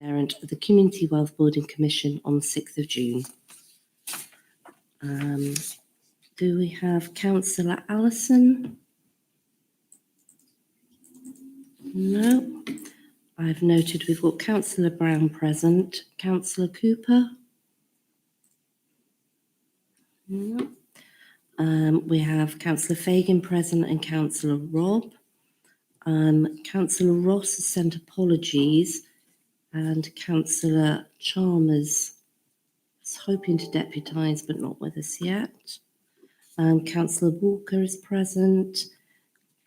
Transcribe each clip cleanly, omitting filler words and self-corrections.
Parent of the Community Wealth Building Commission on the 6th of June. Do we have Councillor Allison? No. I've noted we've got Councillor Brown present. Councillor Cooper? No. We have Councillor Fagan present and Councillor Robb. Councillor Ross has sent apologies, and Councillor Chalmers is hoping to deputise but not with us yet. Councillor Walker is present,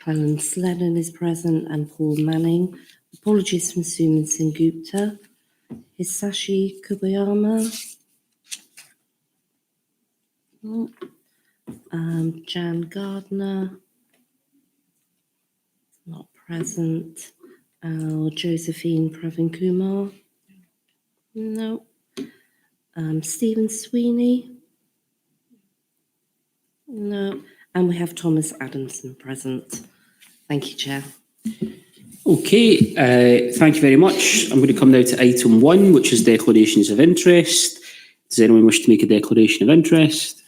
Clellan Sledden is present, and Paul Manning. Apologies from Suman Singh Gupta. Hisashi Kubayama. No. Jan Gardner. Not present. Josephine Pravin Kumar. No. Stephen Sweeney. No. And we have Thomas Adamson present. Thank you, Chair. Okay, thank you very much. I'm going to come now to item 1, which is declarations of interest. Does anyone wish to make a declaration of interest?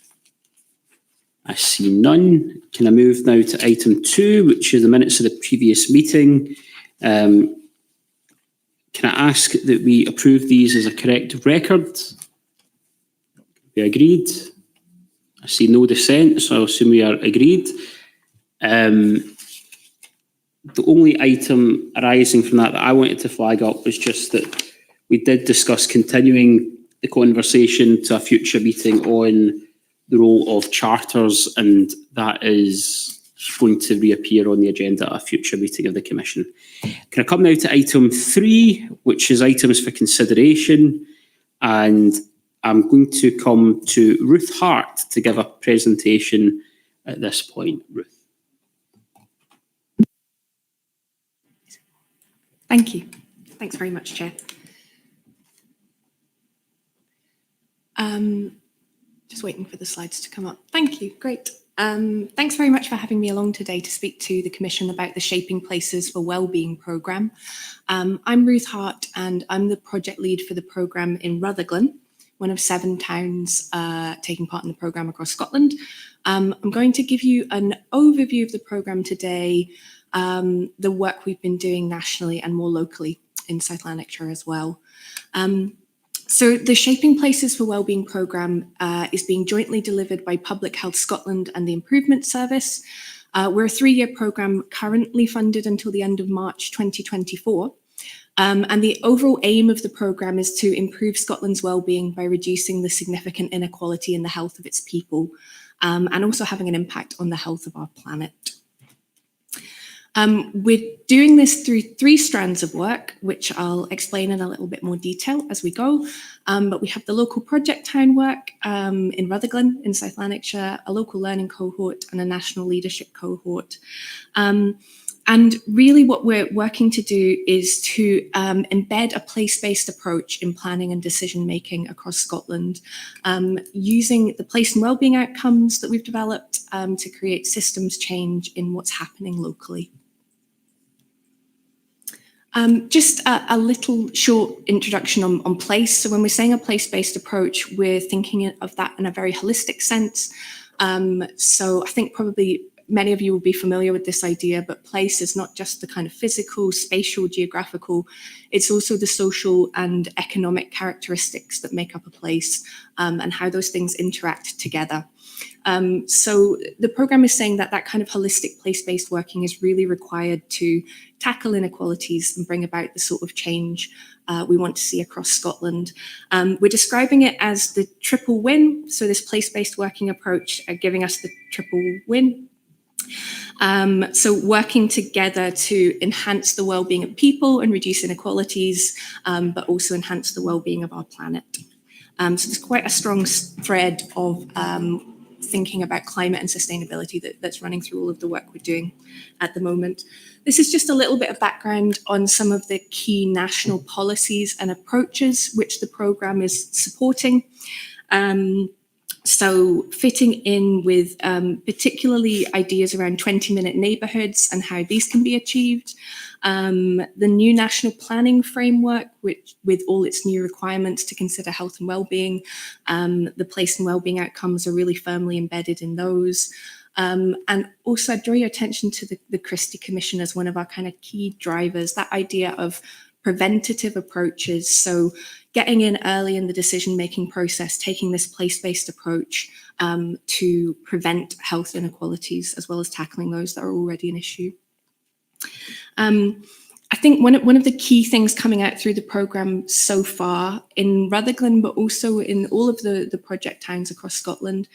I see none. Can I move now to item 2, which is the minutes of the previous meeting? Can I ask that we approve these as a correct record? We agreed. I see no dissent, so I assume we are agreed. The only item arising from that I wanted to flag up was just that we did discuss continuing the conversation to a future meeting on the role of charters, and that is going to reappear on the agenda at a future meeting of the Commission. Can I come now to item 3, which is items for consideration, and I'm going to come to Ruth Hart to give a presentation at this point. Ruth. Thank you. Thanks very much, Chair. Just waiting for the slides to come up. Thank you. Great. Thanks very much for having me along today to speak to the Commission about the Shaping Places for Wellbeing programme. I'm Ruth Hart, and I'm the project lead for the programme in Rutherglen, one of 7 towns taking part in the programme across Scotland. I'm going to give you an overview of the programme today, the work we've been doing nationally and more locally in South Lanarkshire as well. So the Shaping Places for Wellbeing programme is being jointly delivered by Public Health Scotland and the Improvement Service. We're a 3-year programme currently funded until the end of March 2024. And the overall aim of the programme is to improve Scotland's wellbeing by reducing the significant inequality in the health of its people, and also having an impact on the health of our planet. We're doing this through 3 strands of work, which I'll explain in a little bit more detail as we go. But we have the local project town work in Rutherglen in South Lanarkshire, a local learning cohort and a national leadership cohort. And really what we're working to do is to embed a place-based approach in planning and decision-making across Scotland, using the place and wellbeing outcomes that we've developed to create systems change in what's happening locally. Just a little short introduction on place. So when we're saying a place-based approach, we're thinking of that in a very holistic sense. So I think probably many of you will be familiar with this idea, but place is not just the kind of physical, spatial, geographical, it's also the social and economic characteristics that make up a place, and how those things interact together. So the programme is saying that that kind of holistic place-based working is really required to tackle inequalities and bring about the sort of change we want to see across Scotland. We're describing it as the triple win. So this place-based working approach giving us the triple win. So working together to enhance the well-being of people and reduce inequalities, but also enhance the well-being of our planet. So there's quite a strong thread of thinking about climate and sustainability that's running through all of the work we're doing at the moment. This is just a little bit of background on some of the key national policies and approaches which the programme is supporting. So fitting in with particularly ideas around 20-minute neighbourhoods and how these can be achieved. The new national planning framework, which with all its new requirements to consider health and wellbeing, the place and wellbeing outcomes are really firmly embedded in those. And also I'd draw your attention to the Christie Commission as one of our kind of key drivers, that idea of preventative approaches. So getting in early in the decision-making process, taking this place-based approach to prevent health inequalities, as well as tackling those that are already an issue. I think one of the key things coming out through the programme so far in Rutherglen, but also in all of the project towns across Scotland,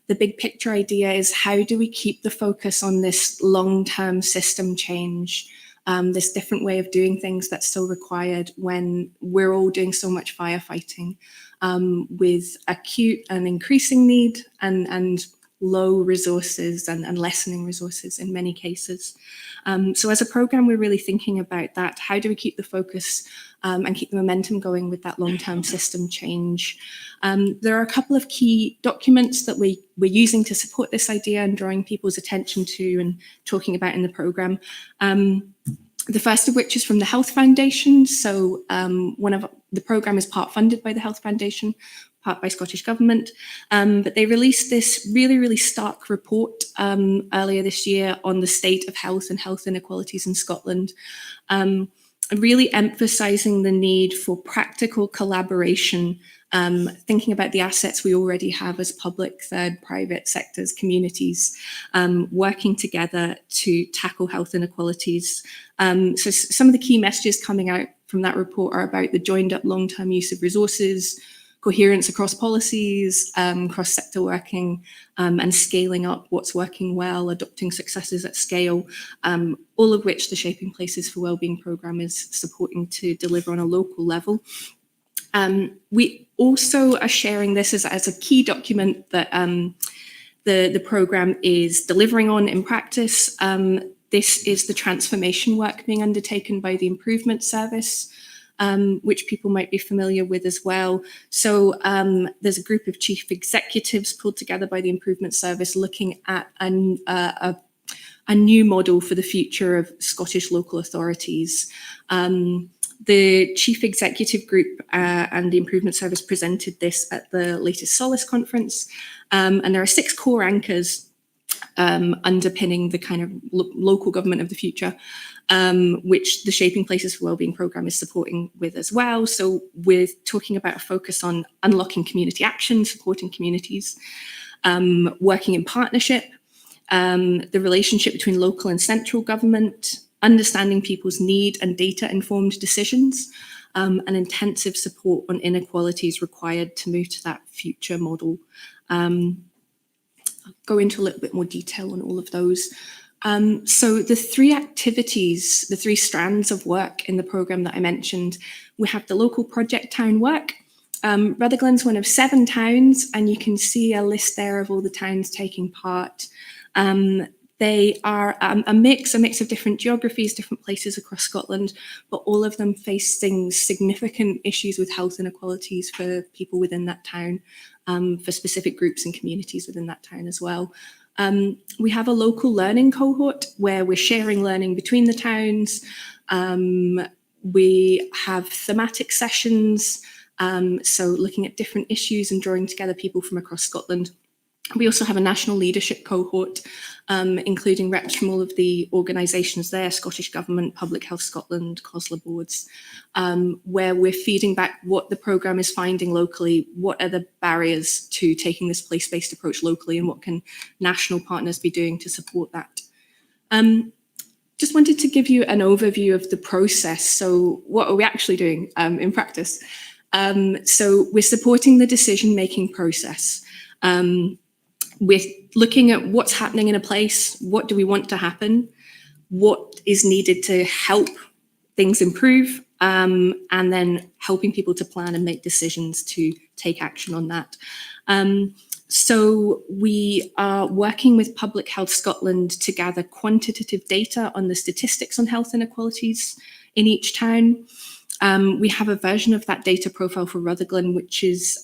the big picture idea is how do we keep the focus on this long-term system change, this different way of doing things that's so required when we're all doing so much firefighting with acute and increasing need and low resources and lessening resources in many cases. So as a programme, we're really thinking about that. How do we keep the focus and keep the momentum going with that long-term system change? There are a couple of key documents that we're using to support this idea and drawing people's attention to and talking about in the programme. The first of which is from the Health Foundation. So the programme is part funded by the Health Foundation, part by Scottish Government. But they released this really, really stark report earlier this year on the state of health and health inequalities in Scotland, really emphasising the need for practical collaboration, thinking about the assets we already have as public, third, private sectors, communities, working together to tackle health inequalities. So some of the key messages coming out from that report are about the joined up long-term use of resources, coherence across policies, cross-sector working, and scaling up what's working well, adopting successes at scale, all of which the Shaping Places for Wellbeing programme is supporting to deliver on a local level. We also are sharing this as a key document that the programme is delivering on in practice. This is the transformation work being undertaken by the Improvement Service, which people might be familiar with as well. So there's a group of chief executives pulled together by the Improvement Service looking at a new model for the future of Scottish local authorities. The Chief Executive Group and the Improvement Service presented this at the latest Solace conference, and there are 6 core anchors underpinning the kind of local government of the future, which the Shaping Places for Wellbeing programme is supporting with as well. So we're talking about a focus on unlocking community action, supporting communities, working in partnership, the relationship between local and central government, understanding people's need and data-informed decisions, and intensive support on inequalities required to move to that future model. I'll go into a little bit more detail on all of those. So the 3 activities, the 3 strands of work in the programme that I mentioned, we have the local project town work. Rutherglen's one of 7 towns, and you can see a list there of all the towns taking part. They are a mix of different geographies, different places across Scotland, but all of them facing significant issues with health inequalities for people within that town, for specific groups and communities within that town as well. We have a local learning cohort where we're sharing learning between the towns. We have thematic sessions, so looking at different issues and drawing together people from across Scotland. We also have a national leadership cohort, including reps from all of the organisations there, Scottish Government, Public Health Scotland, COSLA boards, where we're feeding back what the programme is finding locally, what are the barriers to taking this place-based approach locally, and what can national partners be doing to support that. Just wanted to give you an overview of the process. So what are we actually doing in practice? So we're supporting the decision-making process. We're looking at what's happening in a place, what do we want to happen, what is needed to help things improve, and then helping people to plan and make decisions to take action on that. So we are working with Public Health Scotland to gather quantitative data on the statistics on health inequalities in each town. We have a version of that data profile for Rutherglen, which is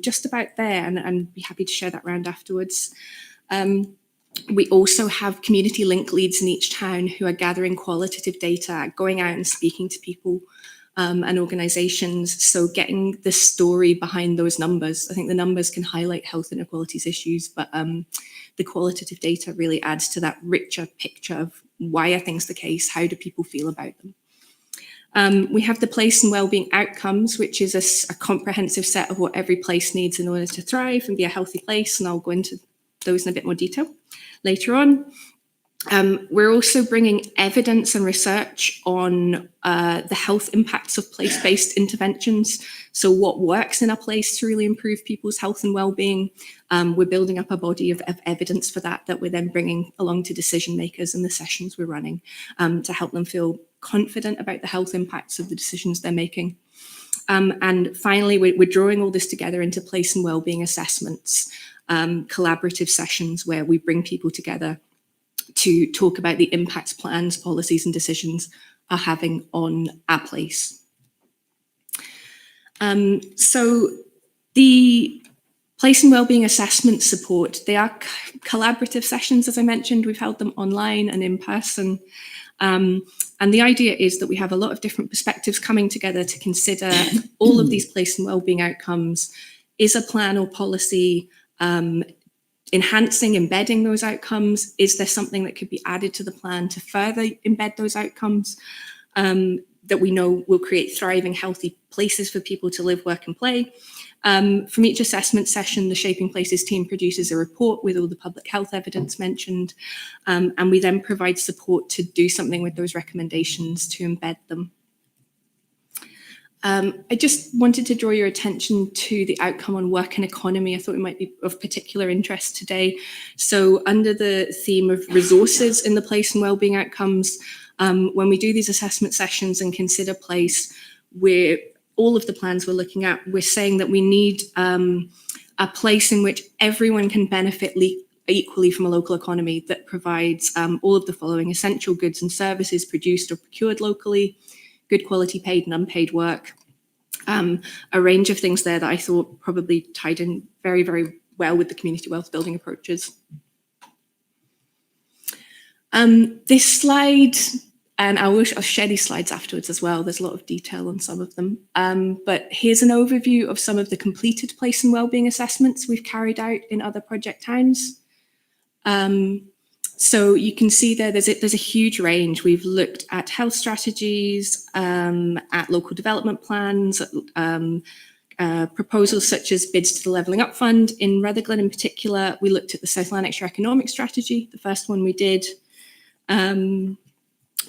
just about there, and be happy to share that round afterwards. We also have community link leads in each town who are gathering qualitative data, going out and speaking to people and organisations. So getting the story behind those numbers. I think the numbers can highlight health inequalities issues, but the qualitative data really adds to that richer picture of why are things the case, how do people feel about them. We have the place and wellbeing outcomes, which is a comprehensive set of what every place needs in order to thrive and be a healthy place, and I'll go into those in a bit more detail later on. We're also bringing evidence and research on the health impacts of place-based interventions. So what works in a place to really improve people's health and well-being. We're building up a body of evidence for that we're then bringing along to decision makers in the sessions we're running to help them feel confident about the health impacts of the decisions they're making. And finally, we're drawing all this together into place and wellbeing assessments, collaborative sessions where we bring people together to talk about the impacts plans, policies and decisions are having on our place. So the place and wellbeing assessment support, they are collaborative sessions, as I mentioned. We've held them online and in person. And the idea is that we have a lot of different perspectives coming together to consider all of these place and wellbeing outcomes. Is a plan or policy enhancing, embedding those outcomes? Is there something that could be added to the plan to further embed those outcomes that we know will create thriving, healthy places for people to live, work and play? From each assessment session, the Shaping Places team produces a report with all the public health evidence mentioned, and we then provide support to do something with those recommendations to embed them. I just wanted to draw your attention to the outcome on work and economy. I thought it might be of particular interest today. So under the theme of resources in the place and wellbeing outcomes, when we do these assessment sessions and consider place, all of the plans we're looking at, we're saying that we need a place in which everyone can benefit equally from a local economy that provides all of the following: essential goods and services produced or procured locally, good quality paid and unpaid work, a range of things there that I thought probably tied in very, very well with the community wealth building approaches. This slide, and I'll share these slides afterwards as well. There's a lot of detail on some of them. But here's an overview of some of the completed place and wellbeing assessments we've carried out in other project towns. So you can see there's a huge range. We've looked at health strategies, at local development plans, proposals such as bids to the Levelling Up Fund. In Rutherglen in particular, we looked at the South Lanarkshire Economic Strategy, the first one we did.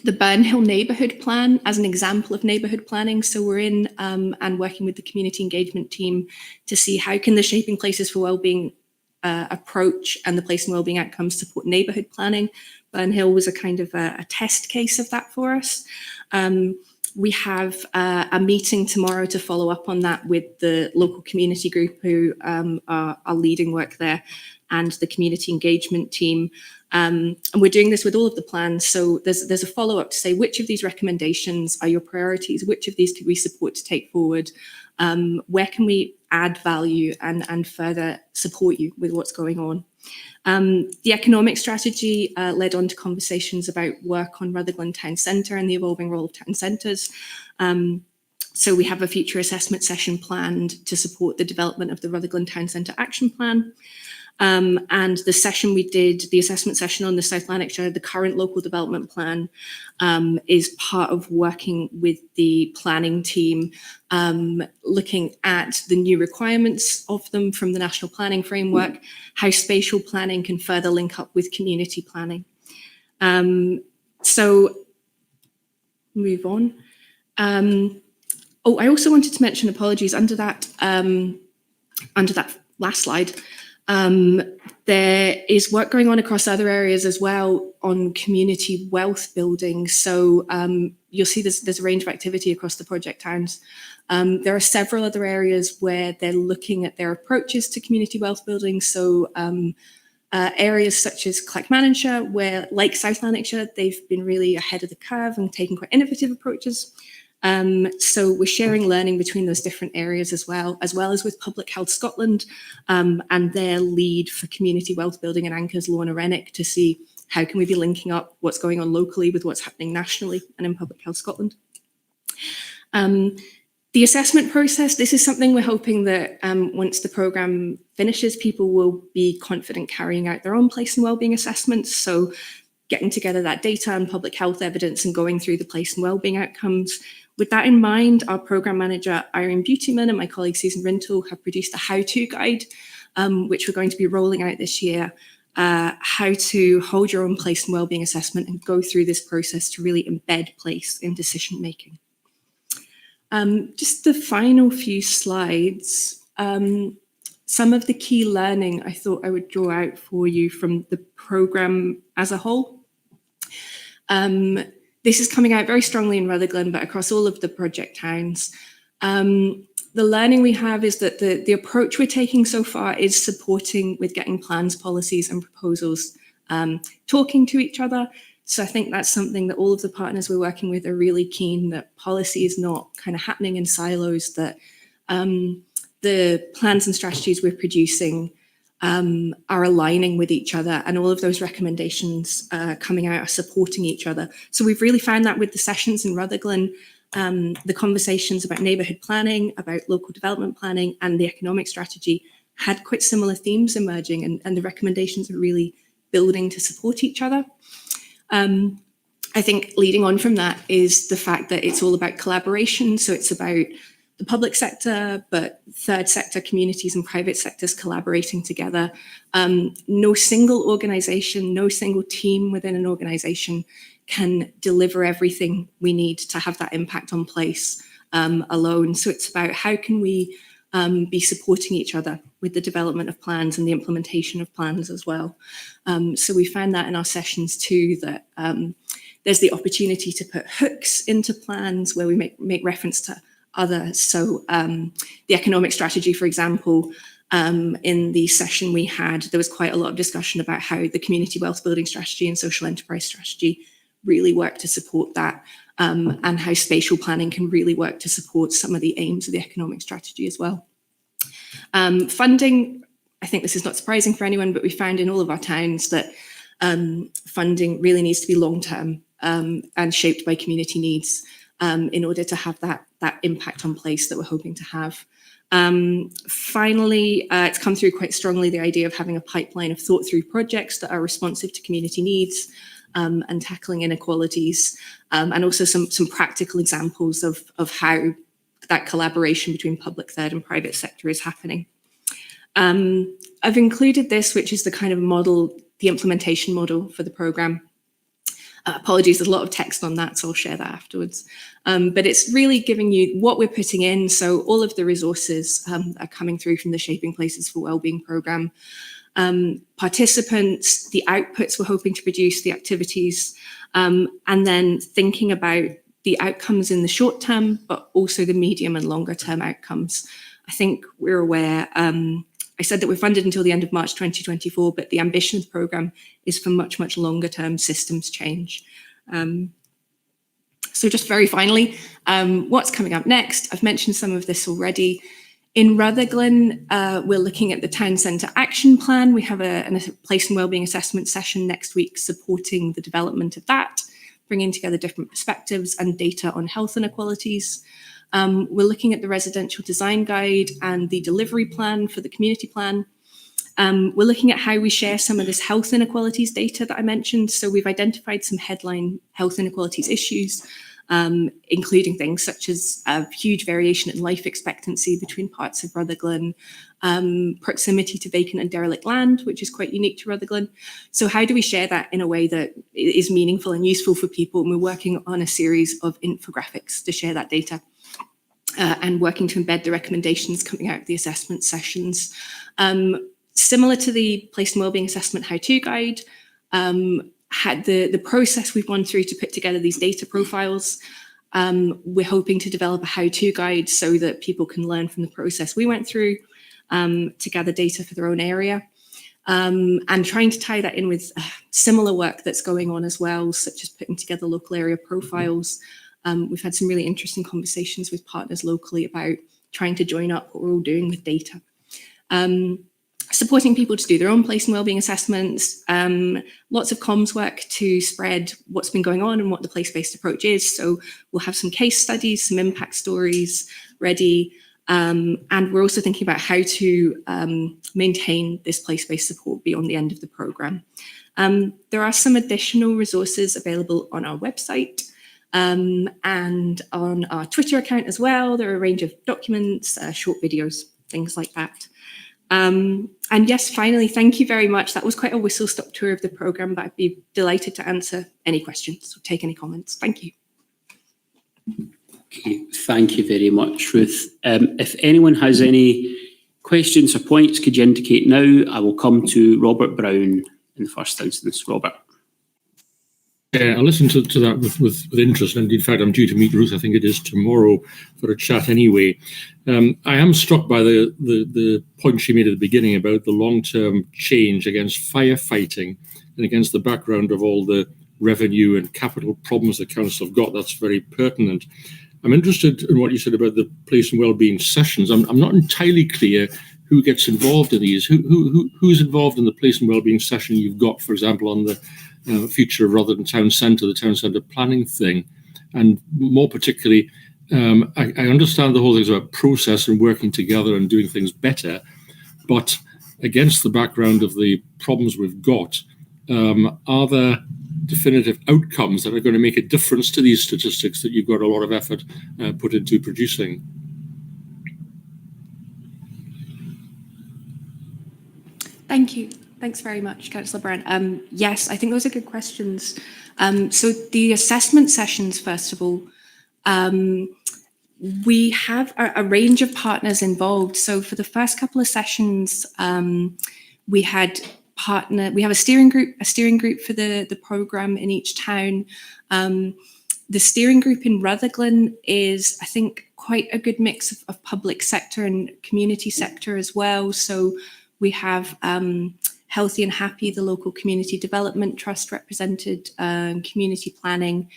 The Burnhill Neighbourhood Plan as an example of neighbourhood planning. So we're in and working with the community engagement team to see how can the Shaping Places for Wellbeing approach and the place and wellbeing outcomes support neighbourhood planning. Burnhill was a kind of a test case of that for us. We have a meeting tomorrow to follow up on that with the local community group who are leading work there and the community engagement team. And we're doing this with all of the plans. So there's a follow-up to say which of these recommendations are your priorities, which of these could we support to take forward, where can we add value and further support you with what's going on. The economic strategy led on to conversations about work on Rutherglen Town Centre and the evolving role of town centres. So we have a future assessment session planned to support the development of the Rutherglen Town Centre Action Plan. And the session we did, the assessment session on the South Lanarkshire, the current local development plan, is part of working with the planning team, looking at the new requirements of them from the National Planning Framework, how spatial planning can further link up with community planning. So move on. Oh, I also wanted to mention, apologies, under that last slide, there is work going on across other areas as well on community wealth building. So you'll see there's a range of activity across the project towns. There are several other areas where they're looking at their approaches to community wealth building. So areas such as Clackmannanshire, where like South Lanarkshire, they've been really ahead of the curve and taking quite innovative approaches. So we're sharing learning between those different areas as well as with Public Health Scotland and their lead for community wealth building and anchors, Lorna Rennick, to see how can we be linking up what's going on locally with what's happening nationally and in Public Health Scotland. The assessment process, this is something we're hoping that once the programme finishes, people will be confident carrying out their own place and wellbeing assessments. So getting together that data and public health evidence and going through the place and wellbeing outcomes. With that in mind, our programme manager, Irene Beautyman, and my colleague, Susan Rintoul, have produced a how-to guide, which we're going to be rolling out this year, how to hold your own place and wellbeing assessment and go through this process to really embed place in decision-making. Just the final few slides. Some of the key learning I thought I would draw out for you from the programme as a whole. This is coming out very strongly in Rutherglen, but across all of the project towns. The learning we have is that the approach we're taking so far is supporting with getting plans, policies and proposals, talking to each other. So I think that's something that all of the partners we're working with are really keen that policy is not kind of happening in silos, that the plans and strategies we're producing are aligning with each other, and all of those recommendations coming out are supporting each other. So we've really found that with the sessions in Rutherglen, the conversations about neighbourhood planning, about local development planning and the economic strategy had quite similar themes emerging, and the recommendations are really building to support each other. I think leading on from that is the fact that it's all about collaboration. So it's about the public sector, but third sector communities and private sectors collaborating together. No single organisation, no single team within an organisation can deliver everything we need to have that impact on place alone. So it's about how can we be supporting each other with the development of plans and the implementation of plans as well. So we found that in our sessions too, that there's the opportunity to put hooks into plans where we make reference to others. So the economic strategy, for example, in the session we had, there was quite a lot of discussion about how the community wealth building strategy and social enterprise strategy really work to support that, and how spatial planning can really work to support some of the aims of the economic strategy as well. Funding, I think this is not surprising for anyone, but we found in all of our towns that funding really needs to be long-term and shaped by community needs in order to have that impact on place that we're hoping to have. Finally, it's come through quite strongly, the idea of having a pipeline of thought through projects that are responsive to community needs and tackling inequalities, and also some practical examples of how that collaboration between public, third and private sector is happening. I've included this, which is the kind of model, the implementation model for the programme. Apologies, there's a lot of text on that, so I'll share that afterwards. But it's really giving you what we're putting in. So all of the resources are coming through from the Shaping Places for Wellbeing programme. Participants, the outputs we're hoping to produce, the activities, and then thinking about the outcomes in the short term, but also the medium and longer term outcomes. I think we're aware, I said that we're funded until the end of March 2024, but the ambition of the programme is for much, much longer term systems change. So just very finally, what's coming up next? I've mentioned some of this already. In Rutherglen, we're looking at the Town Centre Action Plan. We have a place and wellbeing assessment session next week supporting the development of that, bringing together different perspectives and data on health inequalities. We're looking at the residential design guide and the delivery plan for the community plan. We're looking at how we share some of this health inequalities data that I mentioned. So we've identified some headline health inequalities issues, including things such as a huge variation in life expectancy between parts of Rutherglen, proximity to vacant and derelict land, which is quite unique to Rutherglen. So how do we share that in a way that is meaningful and useful for people? And we're working on a series of infographics to share that data. And working to embed the recommendations coming out of the assessment sessions. Similar to the Place and Wellbeing Assessment How-To Guide, had the process we've gone through to put together these data profiles. We're hoping to develop a how-to guide so that people can learn from the process we went through to gather data for their own area. And trying to tie that in with similar work that's going on as well, such as putting together local area profiles, We've had some really interesting conversations with partners locally about trying to join up what we're all doing with data. Supporting people to do their own place and wellbeing assessments, lots of comms work to spread what's been going on and what the place-based approach is. So we'll have some case studies, some impact stories ready, and we're also thinking about how to maintain this place-based support beyond the end of the programme. There are some additional resources available on our website and on our Twitter account as well. There are a range of documents, short videos, things like that. And yes, finally, thank you very much. That was quite a whistle-stop tour of the programme, but I'd be delighted to answer any questions or take any comments. Thank you. Okay, thank you very much, Ruth. If anyone has any questions or points, could you indicate now? I will come to Robert Brown in the first instance. Robert. I listened to that with interest, and in fact, I'm due to meet Ruth. I think it is tomorrow for a chat anyway. I am struck by the point she made at the beginning about the long-term change against firefighting and against the background of all the revenue and capital problems the council have got. That's very pertinent. I'm interested in what you said about the place and wellbeing sessions. I'm not entirely clear who gets involved in these. Who's involved in the place and wellbeing session you've got, for example, on the future of Rutherglen Town Centre, the town centre planning thing, and more particularly, I understand the whole thing is about process and working together and doing things better, but against the background of the problems we've got, are there definitive outcomes that are going to make a difference to these statistics that you've got a lot of effort put into producing? Thank you. Thanks very much, Councillor Brown. Yes, I think those are good questions. So the assessment sessions, first of all, we have a range of partners involved. So for the first couple of sessions, we have a steering group for the programme in each town. The steering group in Rutherglen is, I think, quite a good mix of public sector and community sector as well. So we have Healthy and Happy, the local community development trust represented, community planning,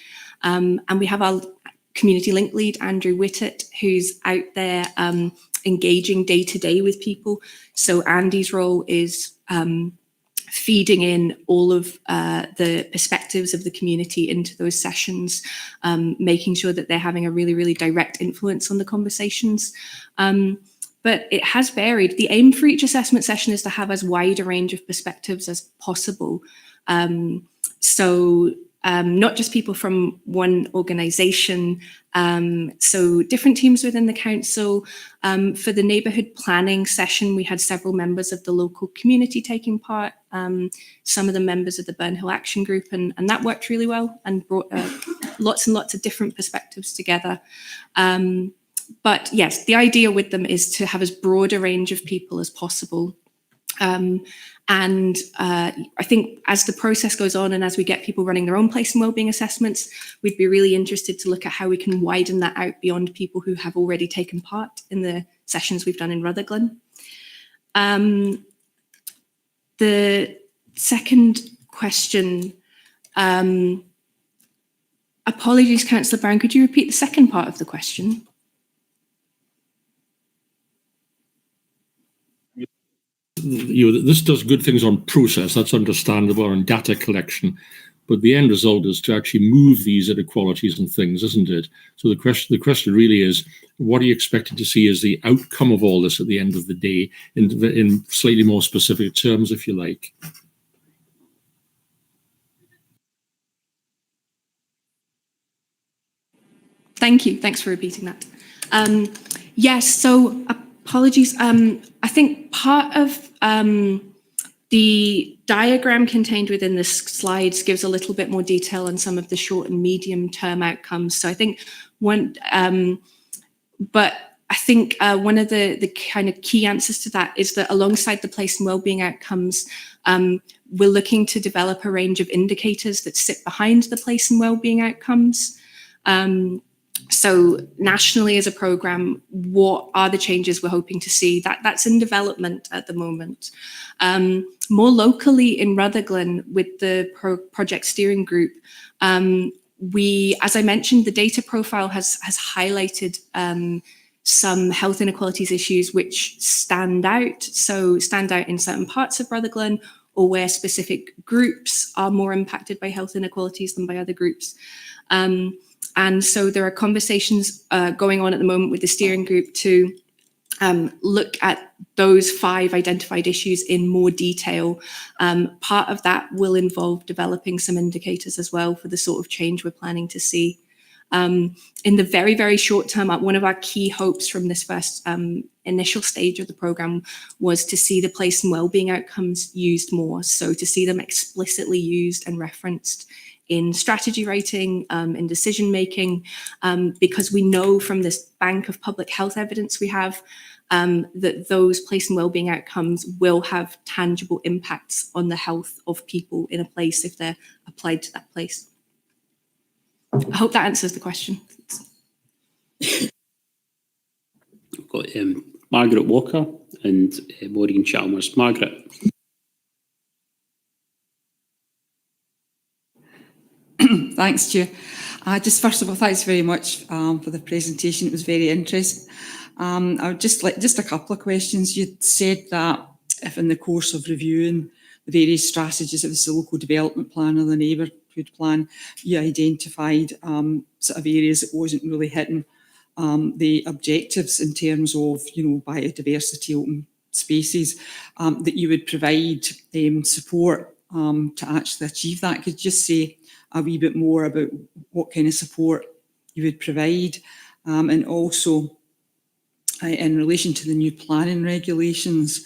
and we have our community link lead, Andrew Whittet, who's out there engaging day to day with people. So Andy's role is feeding in all of the perspectives of the community into those sessions, making sure that they're having a really, really direct influence on the conversations. But it has varied. The aim for each assessment session is to have as wide a range of perspectives as possible. So not just people from one organisation, so different teams within the council. For the neighbourhood planning session, we had several members of the local community taking part, some of the members of the Burnhill Action Group, and that worked really well and brought lots and lots of different perspectives together. But yes, the idea with them is to have as broad a range of people as possible. And I think as the process goes on and as we get people running their own place and wellbeing assessments, we'd be really interested to look at how we can widen that out beyond people who have already taken part in the sessions we've done in Rutherglen. The second question, apologies, Councillor Brown, could you repeat the second part of the question? This does good things on process, that's understandable, and data collection, but the end result is to actually move these inequalities and things, isn't it? So the question really is, what are you expected to see as the outcome of all this at the end of the day, in slightly more specific terms, if you like? Thank you. Thanks for repeating that. Yes, so apologies. I think part of the diagram contained within the slides gives a little bit more detail on some of the short and medium term outcomes. So I think one of the kind of key answers to that is that alongside the place and wellbeing outcomes, we're looking to develop a range of indicators that sit behind the place and wellbeing outcomes. So nationally as a programme, what are the changes we're hoping to see? That's in development at the moment. More locally in Rutherglen with the project steering group, as I mentioned, the data profile has highlighted some health inequalities issues which stand out. So stand out in certain parts of Rutherglen, or where specific groups are more impacted by health inequalities than by other groups. And so there are conversations going on at the moment with the steering group to look at those 5 identified issues in more detail. Part of that will involve developing some indicators as well for the sort of change we're planning to see. In the very, very short term, one of our key hopes from this first initial stage of the programme was to see the place and wellbeing outcomes used more. So to see them explicitly used and referenced in strategy writing, in decision making, because we know from this bank of public health evidence we have that those place and wellbeing outcomes will have tangible impacts on the health of people in a place if they're applied to that place. I hope that answers the question. I've got Margaret Walker and Maureen Chalmers. Margaret. Thanks, Chair. Just first of all, thanks very much for the presentation. It was very interesting. I would just like a couple of questions. You said that if in the course of reviewing the various strategies, if it's the local development plan or the neighbourhood plan, you identified sort of areas that wasn't really hitting the objectives in terms of, biodiversity, open spaces, that you would provide support to actually achieve that. Could you just say a wee bit more about what kind of support you would provide? And also, in relation to the new planning regulations,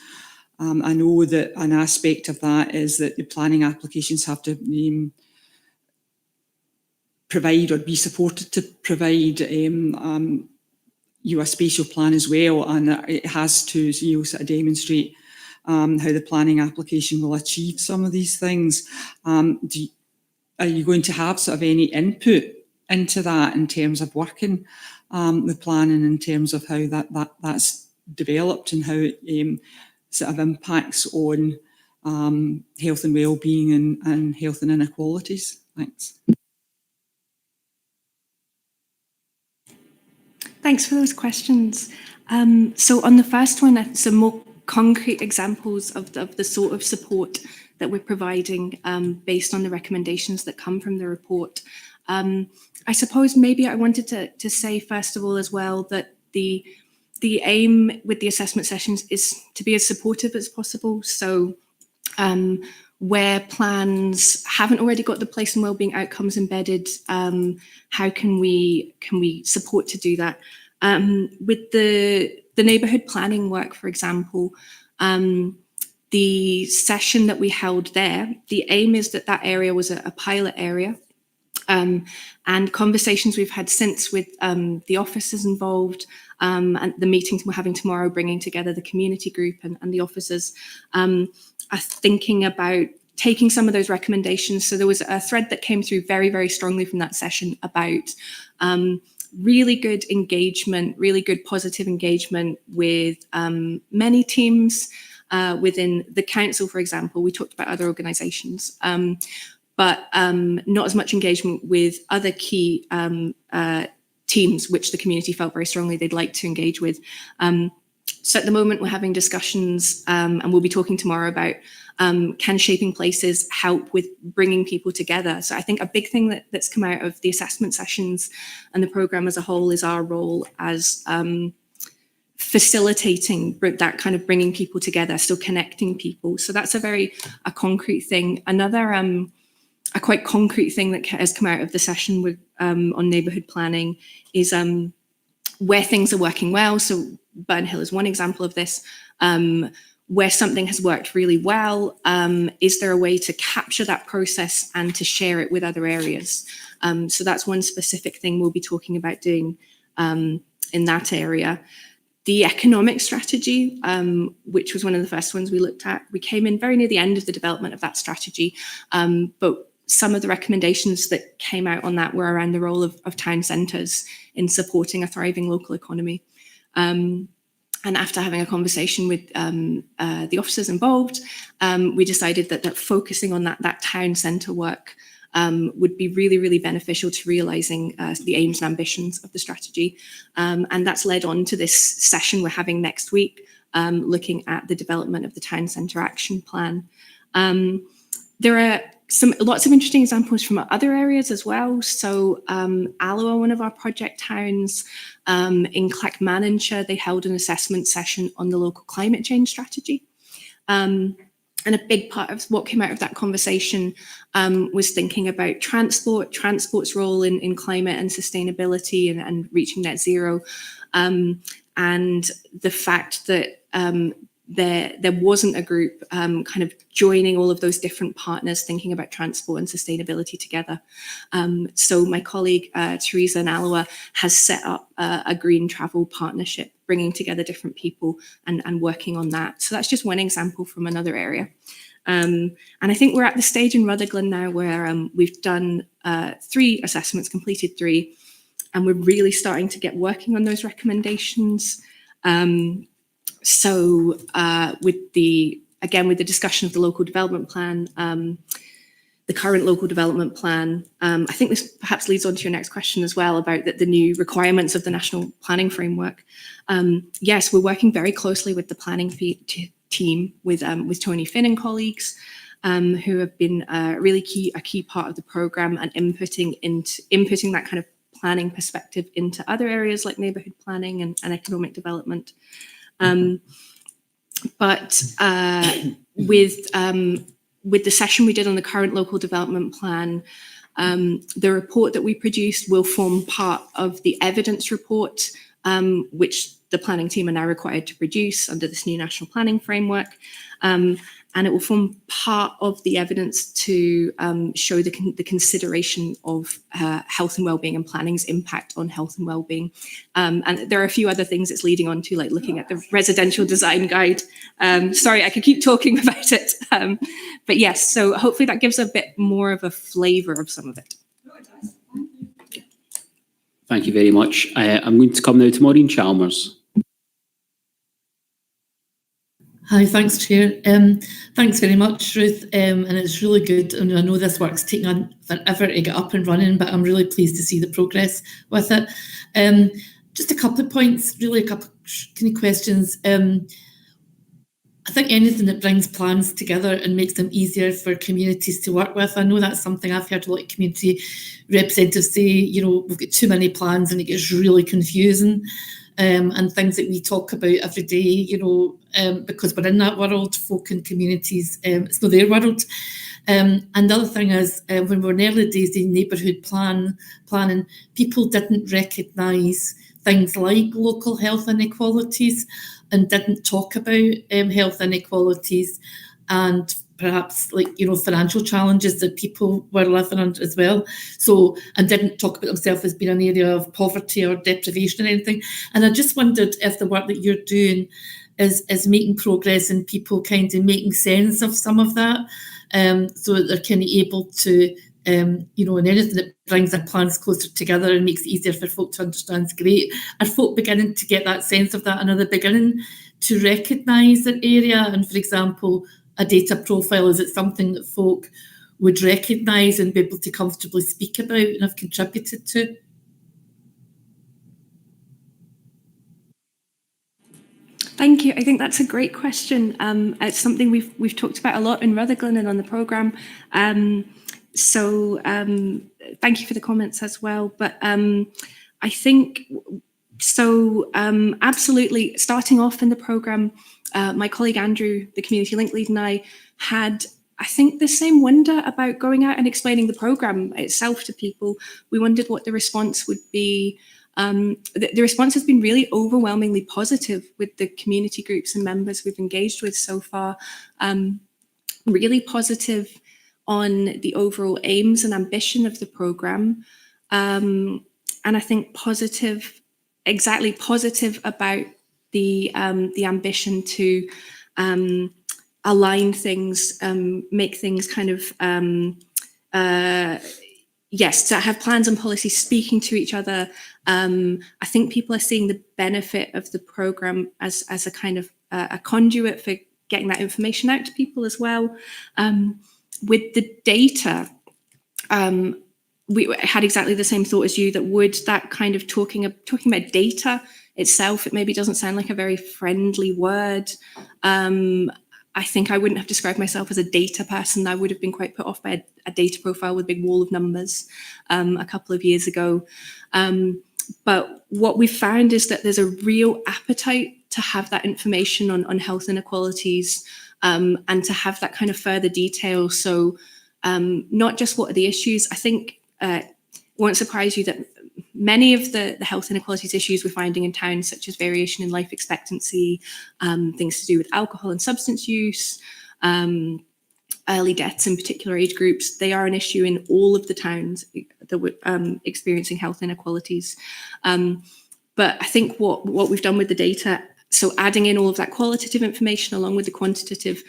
I know that an aspect of that is that the planning applications have to provide or be supported to provide a spatial plan as well, and it has to sort of demonstrate how the planning application will achieve some of these things. Are you going to have sort of any input into that in terms of working with planning, in terms of how that's developed and how it sort of impacts on health and wellbeing and health and inequalities? Thanks. Thanks for those questions. So on the first one, some more concrete examples of the sort of support that we're providing based on the recommendations that come from the report. I suppose maybe I wanted to say first of all as well that the aim with the assessment sessions is to be as supportive as possible. So where plans haven't already got the place and wellbeing outcomes embedded, how can we support to do that? With the neighbourhood planning work, for example, the session that we held there, the aim is that area was a pilot area. And conversations we've had since with the officers involved, and the meetings we're having tomorrow, bringing together the community group and the officers, are thinking about taking some of those recommendations. So there was a thread that came through very, very strongly from that session about really good engagement, really good positive engagement with many teams within the council, for example. We talked about other organisations, but not as much engagement with other key teams, which the community felt very strongly they'd like to engage with. So at the moment, we're having discussions, and we'll be talking tomorrow about can shaping places help with bringing people together. So I think a big thing that's come out of the assessment sessions and the programme as a whole is our role as facilitating that kind of bringing people together, still connecting people. So that's a concrete thing. Another a quite concrete thing that has come out of the session with on neighbourhood planning is where things are working well. So Burn Hill is one example of this. Where something has worked really well, is there a way to capture that process and to share it with other areas? So that's one specific thing we'll be talking about doing in that area. The economic strategy, which was one of the first ones we looked at, we came in very near the end of the development of that strategy, but some of the recommendations that came out on that were around the role of town centres in supporting a thriving local economy. And after having a conversation with the officers involved, we decided that focusing on that town centre work would be really, really beneficial to realising the aims and ambitions of the strategy. And that's led on to this session we're having next week, looking at the development of the Town Centre Action Plan. There are lots of interesting examples from other areas as well. So Alloa, one of our project towns, in Clackmannanshire, they held an assessment session on the local climate change strategy. And a big part of what came out of that conversation was thinking about transport's role in climate and sustainability and reaching net zero, and the fact that there wasn't a group kind of joining all of those different partners thinking about transport and sustainability together. So my colleague Teresa in Alloa has set up a green travel partnership, bringing together different people and working on that. So that's just one example from another area. And I think we're at the stage in Rutherglen now where we've done 3 assessments, completed 3, and we're really starting to get working on those recommendations. So with the discussion of the local development plan, the current local development plan, I think this perhaps leads on to your next question as well about the new requirements of the National Planning Framework. Yes, we're working very closely with the planning team, with Tony Finn and colleagues, who have been really a key part of the programme and inputting that kind of planning perspective into other areas like neighbourhood planning and economic development. But with the session we did on the current local development plan, the report that we produced will form part of the evidence report, which the planning team are now required to produce under this new national planning framework. And it will form part of the evidence to show the consideration of health and wellbeing and planning's impact on health and wellbeing. And there are a few other things it's leading on to, like looking at the residential design guide. Sorry, I could keep talking about it. But yes, so hopefully that gives a bit more of a flavour of some of it. Thank you very much. I'm going to come now to Maureen Chalmers. Hi, thanks, Chair. Thanks very much, Ruth. And it's really good. And I know this work's taking on forever to get up and running, but I'm really pleased to see the progress with it. Just a couple of points, really a couple of questions. I think anything that brings plans together and makes them easier for communities to work with. I know that's something I've heard a lot of community representatives say, you know, we've got too many plans and it gets really confusing. And things that we talk about every day, you know, because we're in that world, folk and communities, it's not their world. And the other thing is, when we were in early days in neighbourhood planning, people didn't recognise things like local health inequalities and didn't talk about health inequalities and perhaps, like, you know, financial challenges that people were living under as well. So, and didn't talk about themselves as being an area of poverty or deprivation or anything. And I just wondered if the work that you're doing is making progress in people kind of making sense of some of that, so that they're kind of able to, you know, and anything that brings their plans closer together and makes it easier for folk to understand is great. Are folk beginning to get that sense of that, and are they beginning to recognise that area? And for example, a data profile, is it something that folk would recognise and be able to comfortably speak about and have contributed to? Thank you. I think that's a great question. It's something we've talked about a lot in Rutherglen and on the programme. So thank you for the comments as well. But I think, so absolutely, starting off in the programme, my colleague Andrew, the Community Link Lead, and I had, I think, the same wonder about going out and explaining the programme itself to people. We wondered what the response would be. The response has been really overwhelmingly positive with the community groups and members we've engaged with so far. Really positive on the overall aims and ambition of the programme. And I think positive about the ambition to align things, make things kind of, yes, to have plans and policies speaking to each other. I think people are seeing the benefit of the programme as a kind of a conduit for getting that information out to people as well. With the data, we had exactly the same thought as you, that would that kind of talking about data itself, it maybe doesn't sound like a very friendly word. I think I wouldn't have described myself as a data person. I would have been quite put off by a data profile with a big wall of numbers a couple of years ago. But what we've found is that there's a real appetite to have that information on health inequalities, and to have that kind of further detail. So not just what are the issues. I think it won't surprise you that many of the health inequalities issues we're finding in towns, such as variation in life expectancy, things to do with alcohol and substance use, early deaths in particular age groups, they are an issue in all of the towns that were experiencing health inequalities. But I think what we've done with the data, so adding in all of that qualitative information along with the quantitative,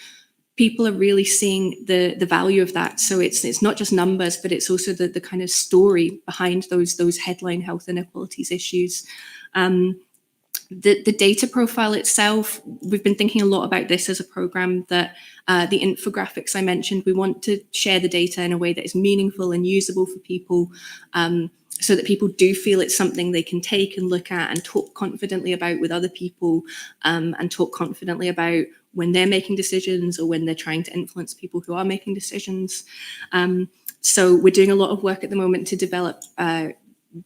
people are really seeing the value of that. So it's not just numbers, but it's also the kind of story behind those headline health inequalities issues. The data profile itself, we've been thinking a lot about this as a programme, that the infographics I mentioned, we want to share the data in a way that is meaningful and usable for people, so that people do feel it's something they can take and look at and talk confidently about with other people, and talk confidently about when they're making decisions or when they're trying to influence people who are making decisions. So we're doing a lot of work at the moment to develop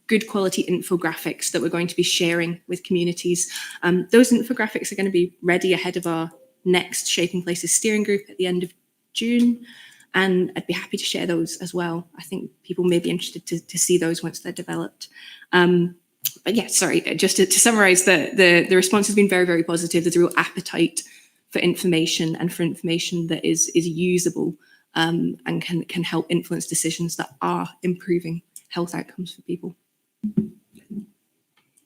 good quality infographics that we're going to be sharing with communities. Those infographics are going to be ready ahead of our next Shaping Places steering group at the end of June. And I'd be happy to share those as well. I think people may be interested to see those once they're developed. But yeah, sorry, just to summarise, the response has been very, very positive. There's a real appetite for information, and for information that is usable, and can help influence decisions that are improving health outcomes for people.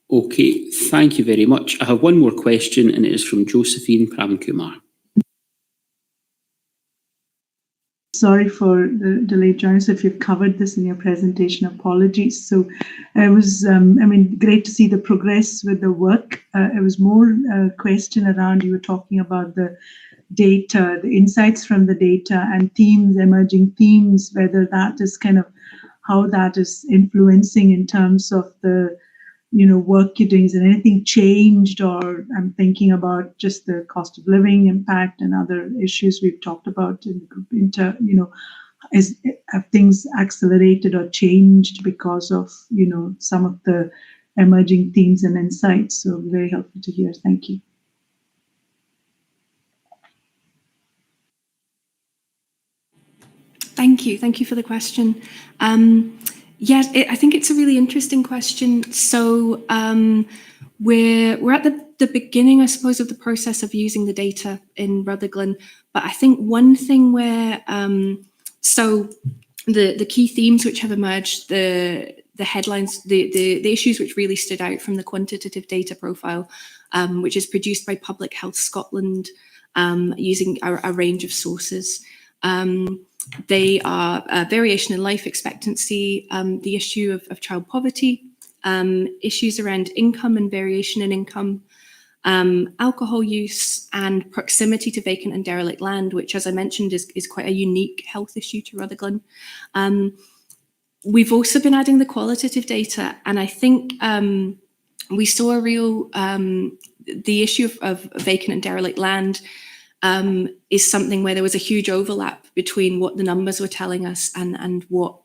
Okay, thank you very much. I have one more question, and it is from Josephine Pravankumar. Sorry for the delayed joining. So if you've covered this in your presentation, apologies. So it was, great to see the progress with the work. It was more a question around, you were talking about the data, the insights from the data and themes, emerging themes, whether that is kind of how that is influencing in terms of the work you're doing. Is there anything changed? Or I'm thinking about just the cost of living impact and other issues we've talked about in the group. Have things accelerated or changed because of some of the emerging themes and insights? So very helpful to hear. Thank you. Thank you for the question. I think it's a really interesting question. So we're at the beginning, I suppose, of the process of using the data in Rutherglen. But I think one thing where so the key themes which have emerged, the headlines, the issues which really stood out from the quantitative data profile, which is produced by Public Health Scotland, using a range of sources. They are variation in life expectancy, the issue of child poverty, issues around income and variation in income, alcohol use, and proximity to vacant and derelict land, which, as I mentioned, is quite a unique health issue to Rutherglen. We've also been adding the qualitative data, and I think we saw a real, the issue of vacant and derelict land is something where there was a huge overlap between what the numbers were telling us and what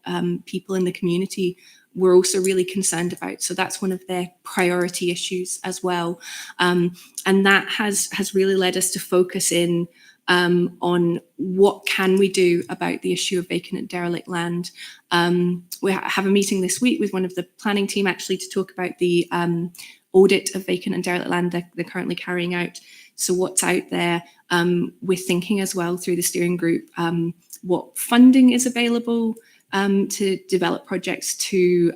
people in the community were also really concerned about. So that's one of their priority issues as well. And that has really led us to focus in on what can we do about the issue of vacant and derelict land. We have a meeting this week with one of the planning team actually to talk about the audit of vacant and derelict land they're currently carrying out. So what's out there, we're thinking as well through the steering group, what funding is available to develop projects to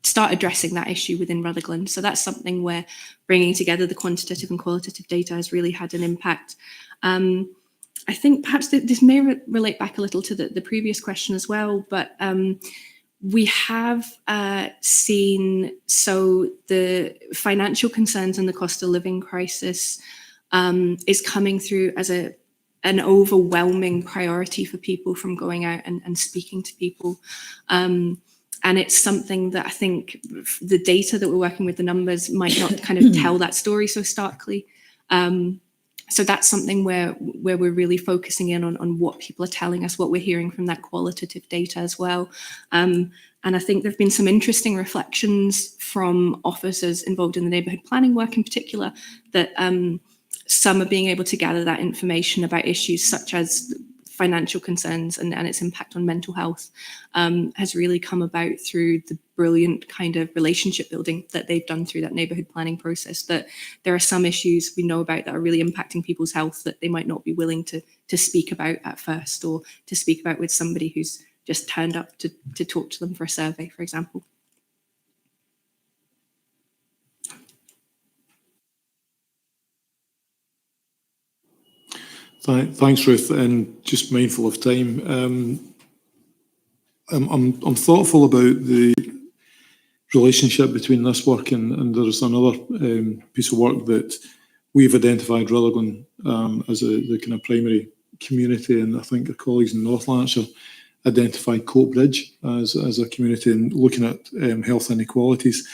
start addressing that issue within Rutherglen. So that's something where bringing together the quantitative and qualitative data has really had an impact. I think perhaps this may relate back a little to the previous question as well, but we have seen, so the financial concerns and the cost of living crisis is coming through as a an overwhelming priority for people from going out and speaking to people. And it's something that I think the data that we're working with, the numbers might not kind of tell that story so starkly. So that's something where we're really focusing in on what people are telling us, what we're hearing from that qualitative data as well. And I think there have been some interesting reflections from officers involved in the neighbourhood planning work in particular, that some are being able to gather that information about issues such as financial concerns and its impact on mental health has really come about through the brilliant kind of relationship building that they've done through that neighbourhood planning process. That there are some issues we know about that are really impacting people's health that they might not be willing to speak about at first, or to speak about with somebody who's just turned up to talk to them for a survey, for example. Thanks, Ruth, and just mindful of time. I'm thoughtful about the relationship between this work and there's another piece of work that we've identified Rutherglen as the kind of primary community, and I think our colleagues in North Lanarkshire identified Coatbridge as a community, and looking at health inequalities.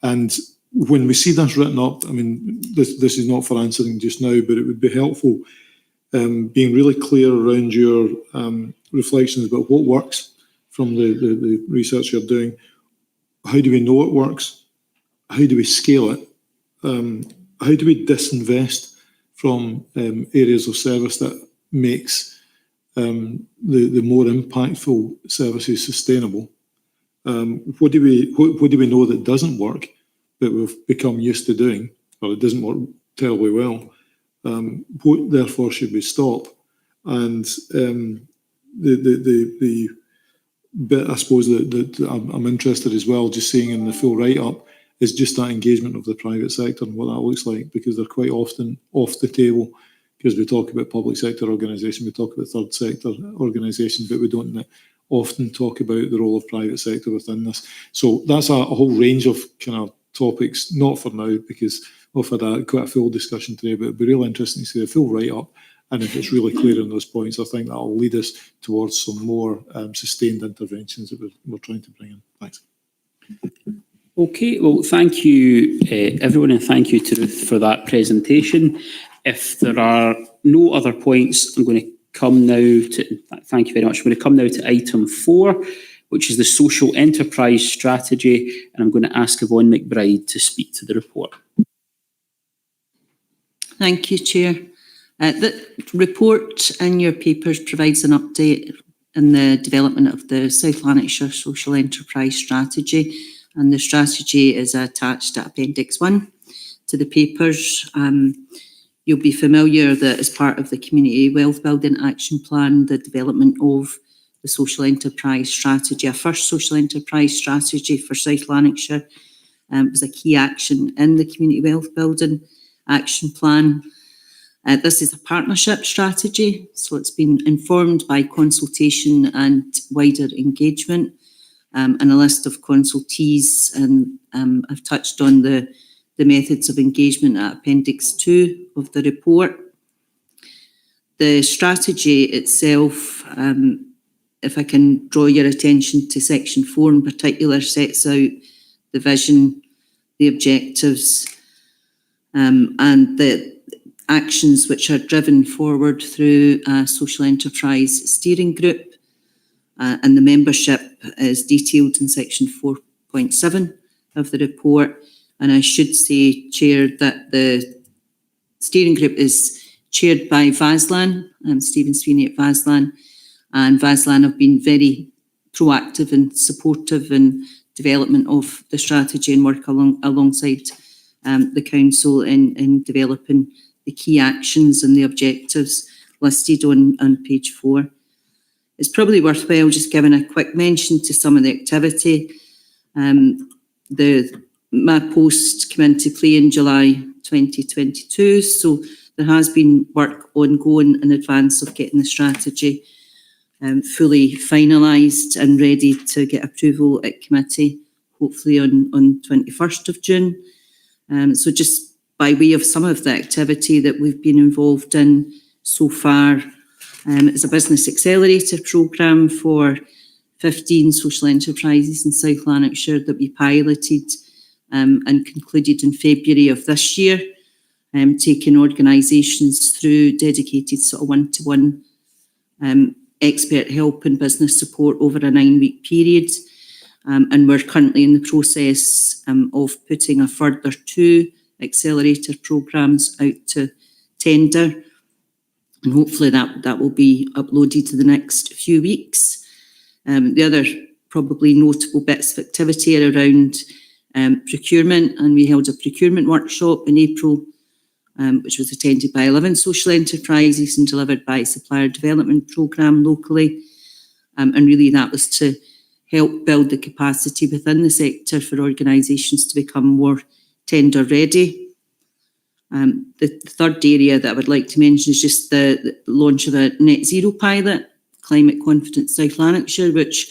And when we see this written up, I mean, this is not for answering just now, but it would be helpful being really clear around your reflections about what works from the research you're doing. How do we know it works? How do we scale it? How do we disinvest from areas of service that makes the more impactful services sustainable? What do we know that doesn't work, that we've become used to doing, or it doesn't work terribly well? What therefore should we stop? And the bit I suppose that I'm interested as well, just seeing in the full write-up, is just that engagement of the private sector and what that looks like, because they're quite often off the table, because we talk about public sector organisation, we talk about third sector organisation, but we don't often talk about the role of private sector within this. So that's a whole range of kind of topics, not for now, because we've had quite a full discussion today, but it'd be really interesting to see the full write-up, and if it's really clear on those points, I think that'll lead us towards some more sustained interventions that we're trying to bring in. Thanks. Okay, well, thank you, everyone, and thank you to Ruth for that presentation. If there are no other points, I'm going to come now to, thank you very much. I'm going to come now to item 4, which is the social enterprise strategy, and I'm going to ask Yvonne McBride to speak to the report. Thank you, Chair. The report in your papers provides an update in the development of the South Lanarkshire Social Enterprise Strategy, and the strategy is attached to Appendix 1 to the papers. You'll be familiar that as part of the Community Wealth Building Action Plan, the development of the Social Enterprise Strategy, a first Social Enterprise Strategy for South Lanarkshire, was a key action in the Community Wealth Building Action Plan. This is a partnership strategy, so it's been informed by consultation and wider engagement, and a list of consultees, and I've touched on the methods of engagement at Appendix 2 of the report. The strategy itself, if I can draw your attention to Section 4 in particular, sets out the vision, the objectives, and the actions which are driven forward through a social enterprise steering group, and the membership is detailed in Section 4.7 of the report. And I should say, Chair, that the steering group is chaired by VASLAN, Stephen Sweeney at VASLAN, and VASLAN have been very proactive and supportive in development of the strategy and work alongside the Council in developing the key actions and the objectives listed on page 4. It's probably worthwhile just giving a quick mention to some of the activity. My post came into play in July 2022, so there has been work ongoing in advance of getting the strategy fully finalised and ready to get approval at committee, hopefully on 21st of June. So just by way of some of the activity that we've been involved in, so far. It's a business accelerator programme for 15 social enterprises in South Lanarkshire that we piloted and concluded in February of this year, taking organisations through dedicated sort of one-to-one expert help and business support over a 9-week period. And we're currently in the process of putting a further 2 accelerator programmes out to tender. And hopefully that will be uploaded to the next few weeks. The other probably notable bits of activity are around procurement, and we held a procurement workshop in April, which was attended by 11 social enterprises and delivered by a supplier development programme locally. And really that was to help build the capacity within the sector for organisations to become more tender ready. The third area that I would like to mention is just the launch of a net zero pilot, Climate Confident South Lanarkshire, which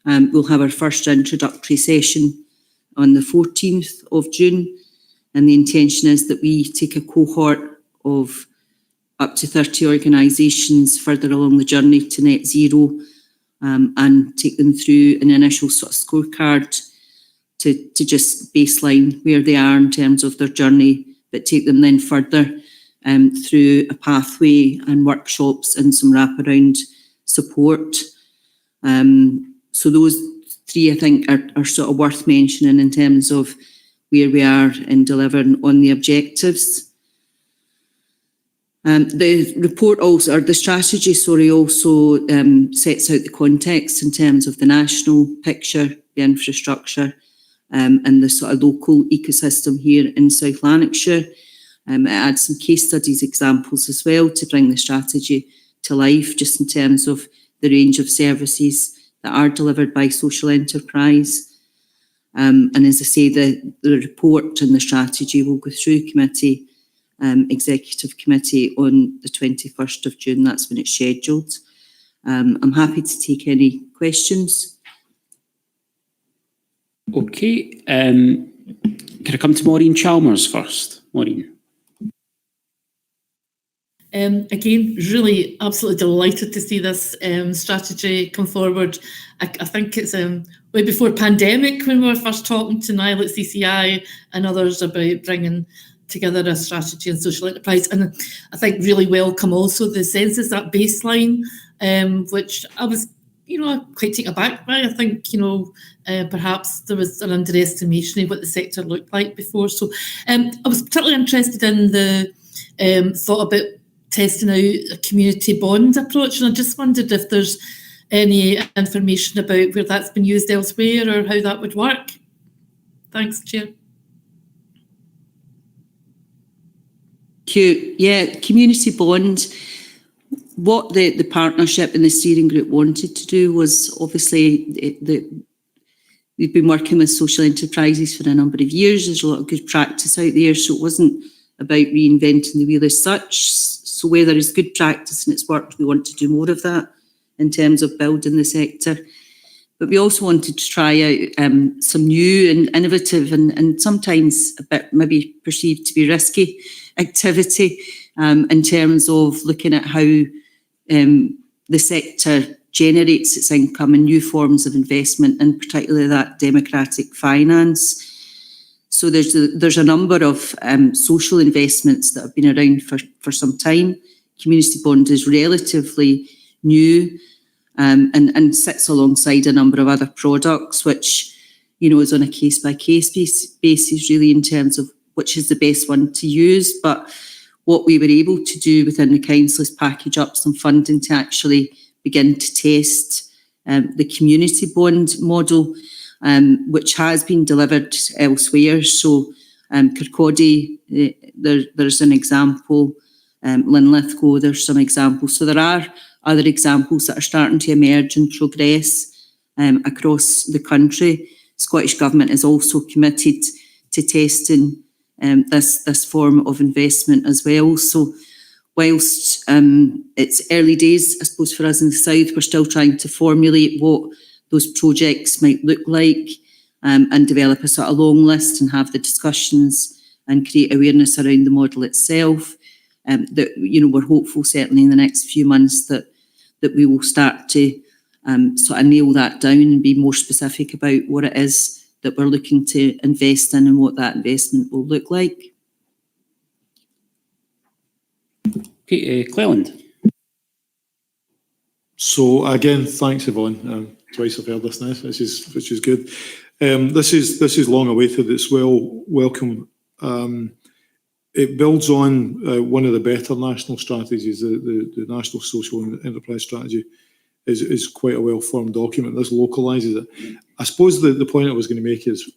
will have our first introductory session on the 14th of June. And the intention is that we take a cohort of up to 30 organisations further along the journey to net zero and take them through an initial sort of scorecard to just baseline where they are in terms of their journey, but take them then further through a pathway and workshops and some wraparound support. So those 3, I think, are sort of worth mentioning in terms of where we are in delivering on the objectives. The report also, or the strategy, sorry, also sets out the context in terms of the national picture, the infrastructure, and the sort of local ecosystem here in South Lanarkshire. It adds some case studies examples as well to bring the strategy to life, just in terms of the range of services that are delivered by social enterprise. And as I say, the report and the strategy will go through committee, executive committee on the 21st of June. That's when it's scheduled. I'm happy to take any questions. Okay. Can I come to Maureen Chalmers first? Maureen. Again, really absolutely delighted to see this strategy come forward. I think it's way before pandemic when we were first talking to Niall at CCI and others about bringing together a strategy on social enterprise. And I think really welcome also the census, that baseline, which I was, quite taken aback by. I think, perhaps there was an underestimation of what the sector looked like before. So I was particularly interested in the thought about testing out a community bond approach, and I just wondered if there's any information about where that's been used elsewhere or how that would work. Thanks, Chair. Yeah, community bond. What the partnership and the steering group wanted to do was, obviously, we've been working with social enterprises for a number of years. There's a lot of good practice out there, so it wasn't about reinventing the wheel as such. So where there is good practice and it's worked, we want to do more of that in terms of building the sector. But we also wanted to try out some new and innovative and sometimes a bit maybe perceived to be risky activity in terms of looking at how the sector generates its income and new forms of investment, and particularly that democratic finance. So there's a number of social investments that have been around for some time. Community bond is relatively new and sits alongside a number of other products, which, is on a case-by-case basis really in terms of which is the best one to use. But what we were able to do within the council is package up some funding to actually begin to test the community bond model, which has been delivered elsewhere. So Kirkcaldy, there's an example, Linlithgow, there's some examples. So there are other examples that are starting to emerge and progress across the country. Scottish Government is also committed to testing this form of investment as well. So whilst it's early days, I suppose, for us in the South, we're still trying to formulate what those projects might look like and develop a sort of long list and have the discussions and create awareness around the model itself. that, you know, we're hopeful certainly in the next few months that we will start to sort of nail that down and be more specific about what it is that we're looking to invest in and what that investment will look like. Okay, Cleland. So again, thanks Yvonne. Twice I've heard this now, which is good. This is long awaited. It's welcome. It builds on one of the better national strategies. The National Social Enterprise Strategy is quite a well-formed document. This localises it. I suppose the point I was going to make is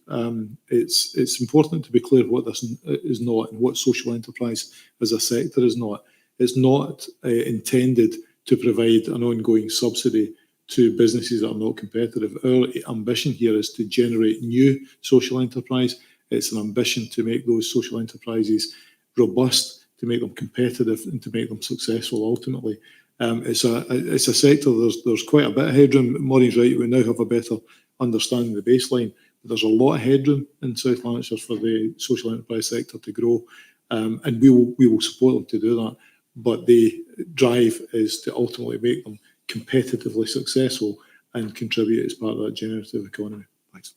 it's important to be clear what this is not and what social enterprise as a sector is not. It's not intended to provide an ongoing subsidy to businesses that are not competitive. Our ambition here is to generate new social enterprise. It's an ambition to make those social enterprises robust, to make them competitive and to make them successful ultimately. It's a sector, there's quite a bit of headroom. Maureen's right, we now have a better understanding of the baseline, but there's a lot of headroom in South Lanarkshire for the social enterprise sector to grow, and we will support them to do that. But the drive is to ultimately make them competitively successful and contribute as part of that generative economy. Thanks.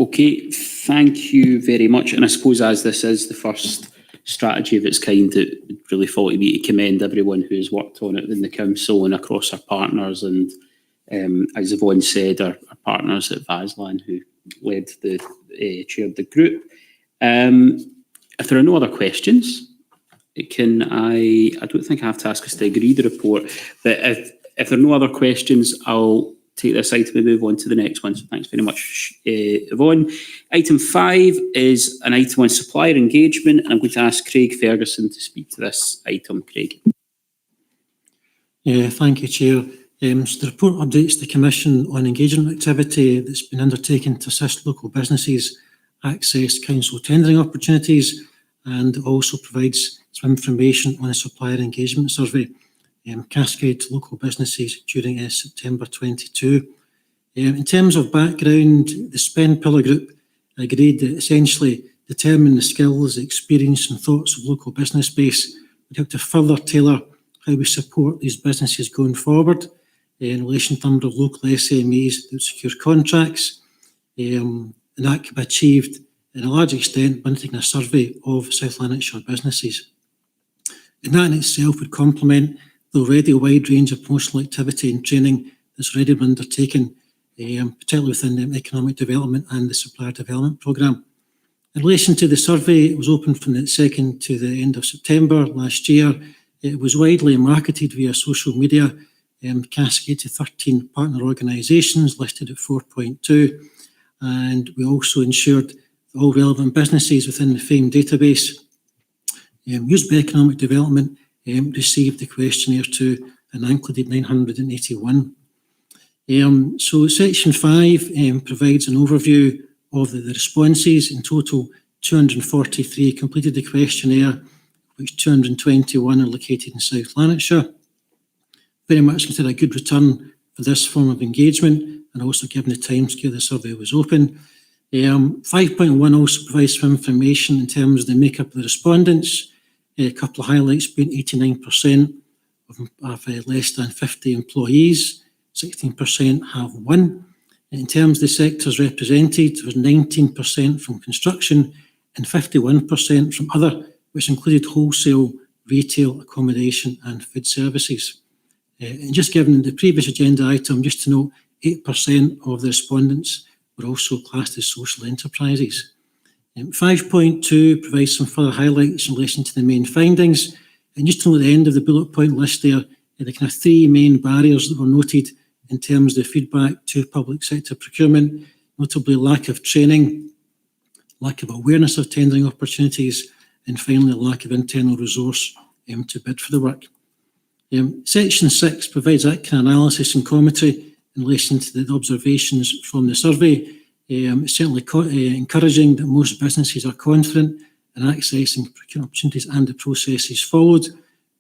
Okay, thank you very much. And I suppose as this is the first strategy of its kind, it would really fall to me to commend everyone who has worked on it in the council and across our partners. And as Yvonne said, our partners at Vaslan who led chaired the group. If there are no other questions, I don't think I have to ask us to agree the report, but if there are no other questions, I'll take this item and move on to the next one. So thanks very much, Yvonne. Item 5 is an item on supplier engagement, and I'm going to ask Craig Ferguson to speak to this item. Craig. Thank you, Chair. So the report updates the Commission on engagement activity that's been undertaken to assist local businesses access council tendering opportunities, and also provides some information on a supplier engagement survey cascade to local businesses during September 22. In terms of background, the Spend Pillar Group agreed that essentially determining the skills, experience and thoughts of local business base would help to further tailor how we support these businesses going forward in relation to the number of local SMEs that secure contracts, and that could be achieved in a large extent by undertaking a survey of South Lanarkshire businesses. And that in itself would complement the already wide range of promotional activity and training that's already been undertaken, particularly within the economic development and the supplier development programme. In relation to the survey, it was open from the 2nd to the end of September last year. It was widely marketed via social media, cascaded to 13 partner organisations listed at 4.2, and we also ensured that all relevant businesses within the FAME database used by economic development received the questionnaire too, and that included 981. So section 5 provides an overview of the responses. In total, 243 completed the questionnaire, which 221 are located in South Lanarkshire. Very much considered a good return for this form of engagement, and also given the timescale the survey was open. 5.1 also provides some information in terms of the makeup of the respondents. A couple of highlights being 89% of less than 50 employees, 16% have one. In terms of the sectors represented, there was 19% from construction and 51% from other, which included wholesale, retail, accommodation and food services. And just given the previous agenda item, just to note, 8% of the respondents were also classed as social enterprises. 5.2 provides some further highlights in relation to the main findings. And just to note at the end of the bullet point list there, the kind of 3 main barriers that were noted in terms of the feedback to public sector procurement, notably lack of training, lack of awareness of tendering opportunities, and finally lack of internal resource to bid for the work. Section 6 provides that kind of analysis and commentary in relation to the observations from the survey. It's certainly encouraging that most businesses are confident in accessing procurement opportunities and the processes followed,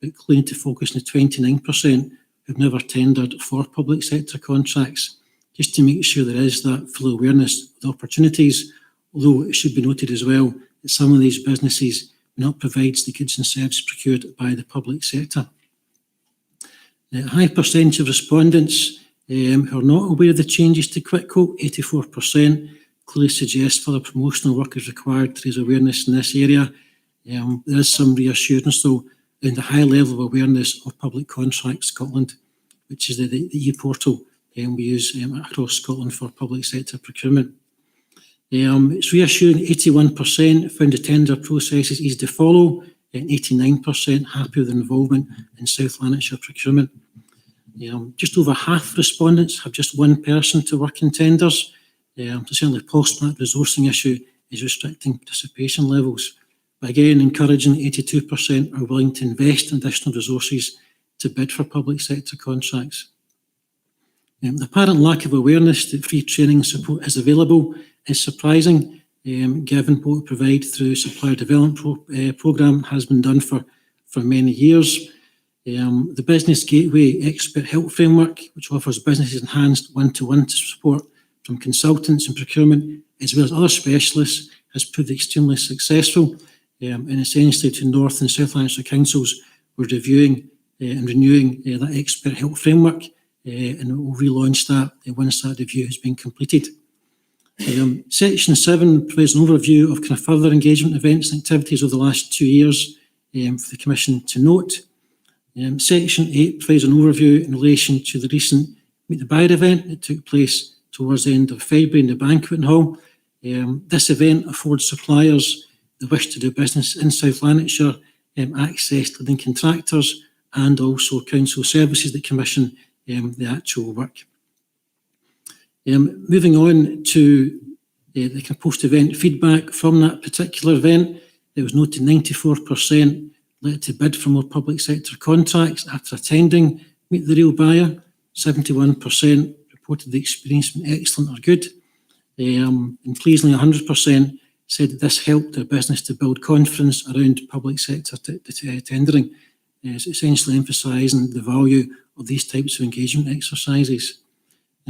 but clearly to focus on the 29% who've never tendered for public sector contracts, just to make sure there is that full awareness of the opportunities, although it should be noted as well that some of these businesses when it provides the goods and services procured by the public sector. A high percentage of respondents who are not aware of the changes to Quick Quote, 84%, clearly suggests further promotional work is required to raise awareness in this area. There is some reassurance, though, in the high level of awareness of Public Contracts Scotland, which is the e-portal we use across Scotland for public sector procurement. It's reassuring 81% found the tender processes easy to follow, and 89% happy with involvement in South Lanarkshire procurement. Just over half respondents have just one person to work in tenders. So certainly possible that resourcing issue is restricting participation levels. But again, encouraging 82% are willing to invest in additional resources to bid for public sector contracts. The apparent lack of awareness that free training and support is available is surprising, given what we provide through supplier development programme has been done for many years. The Business Gateway Expert Help Framework, which offers businesses enhanced one-to-one support from consultants in procurement, as well as other specialists, has proved extremely successful. And essentially to North and South Lanarkshire councils, we're reviewing and renewing that expert help framework, and we'll relaunch that once that review has been completed. Section 7 provides an overview of further engagement events and activities over the last 2 years for the Commission to note. Section 8 provides an overview in relation to the recent Meet the Buyer event that took place towards the end of February in the banqueting hall. This event affords suppliers that wish to do business in South Lanarkshire access to leading contractors and also council services that commission the actual work. Moving on to the post-event feedback from that particular event, it was noted 94% led to bid for more public sector contracts after attending Meet the Real Buyer. 71% reported the experience been excellent or good. And pleasingly, 100% said that this helped their business to build confidence around public sector tendering, essentially emphasising the value of these types of engagement exercises.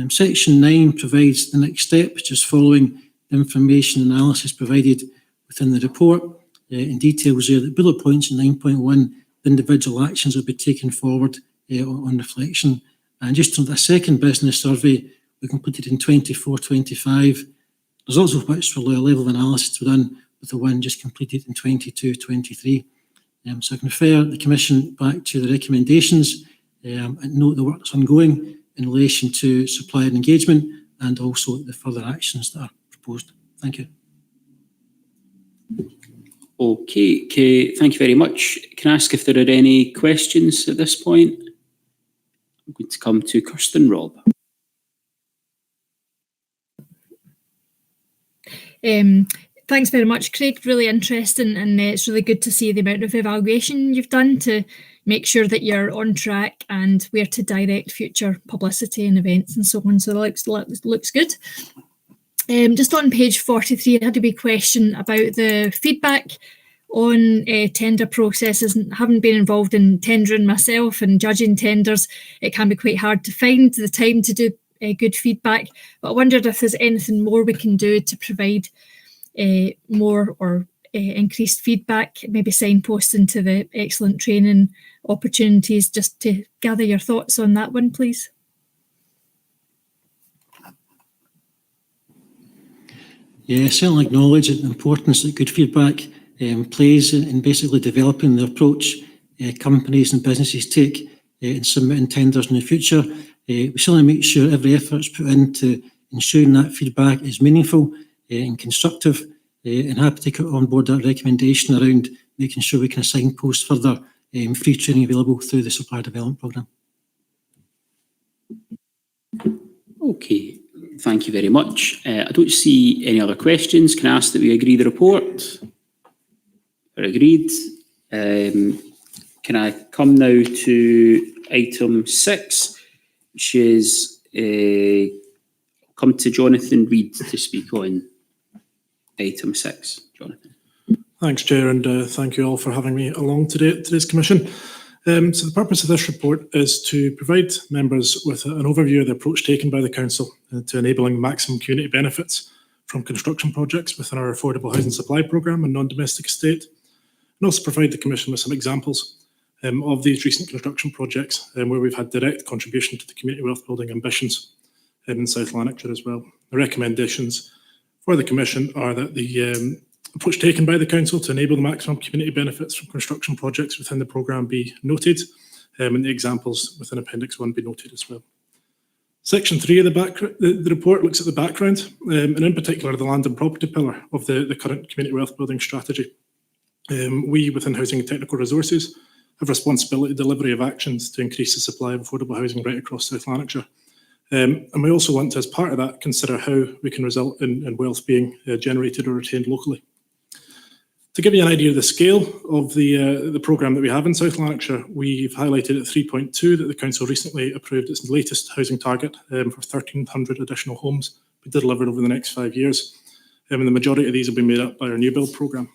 Section 9 provides the next step, which is following the information analysis provided within the report. In details there, the bullet points in 9.1, the individual actions will be taken forward on reflection. And just on the second business survey we completed in 24-25, results of which were a level of analysis were done with the one just completed in 22-23. So I can refer the Commission back to the recommendations and note the work that's ongoing in relation to supplier engagement and also the further actions that are proposed. Thank you. Okay, thank you very much. Can I ask if there are any questions at this point? I'm going to come to Kirsten Robb. Thanks very much, Craig. Really interesting, and it's really good to see the amount of evaluation you've done to make sure that you're on track and where to direct future publicity and events and so on. So it looks good. Just on page 43, I had a wee question about the feedback on tender processes. And having been involved in tendering myself and judging tenders, it can be quite hard to find the time to do good feedback. But I wondered if there's anything more we can do to provide more or increased feedback, maybe signposts into the excellent training opportunities, just to gather your thoughts on that one, please. Yeah, I certainly acknowledge the importance that good feedback plays in basically developing the approach companies and businesses take in submitting tenders in the future. We certainly make sure every effort is put into ensuring that feedback is meaningful and constructive, and happy to take on board that recommendation around making sure we can signpost further free training available through the supplier development programme. Okay, thank you very much. I don't see any other questions. Can I ask that we agree the report? Agreed. Can I come now to item 6, which is come to Jonathan Reid to speak on item 6. Jonathan. Thanks, Chair, and thank you all for having me along today at today's Commission. So the purpose of this report is to provide members with an overview of the approach taken by the Council to enabling maximum community benefits from construction projects within our affordable housing supply programme and non-domestic estate, and also provide the Commission with some examples of these recent construction projects where we've had direct contribution to the community wealth building ambitions in South Lanarkshire as well. The recommendations for the Commission are that the approach taken by the Council to enable the maximum community benefits from construction projects within the programme be noted, and the examples within Appendix 1 be noted as well. Section 3 of the report looks at the background, and in particular the land and property pillar of the current community wealth building strategy. We, within Housing and Technical Resources, have responsibility delivery of actions to increase the supply of affordable housing right across South Lanarkshire. And we also want to, as part of that, consider how we can result in wealth being generated or retained locally. To give you an idea of the scale of the programme that we have in South Lanarkshire, we've highlighted at 3.2 that the Council recently approved its latest housing target for 1,300 additional homes to be delivered over the next 5 years. And the majority of these will be made up by our new build programme.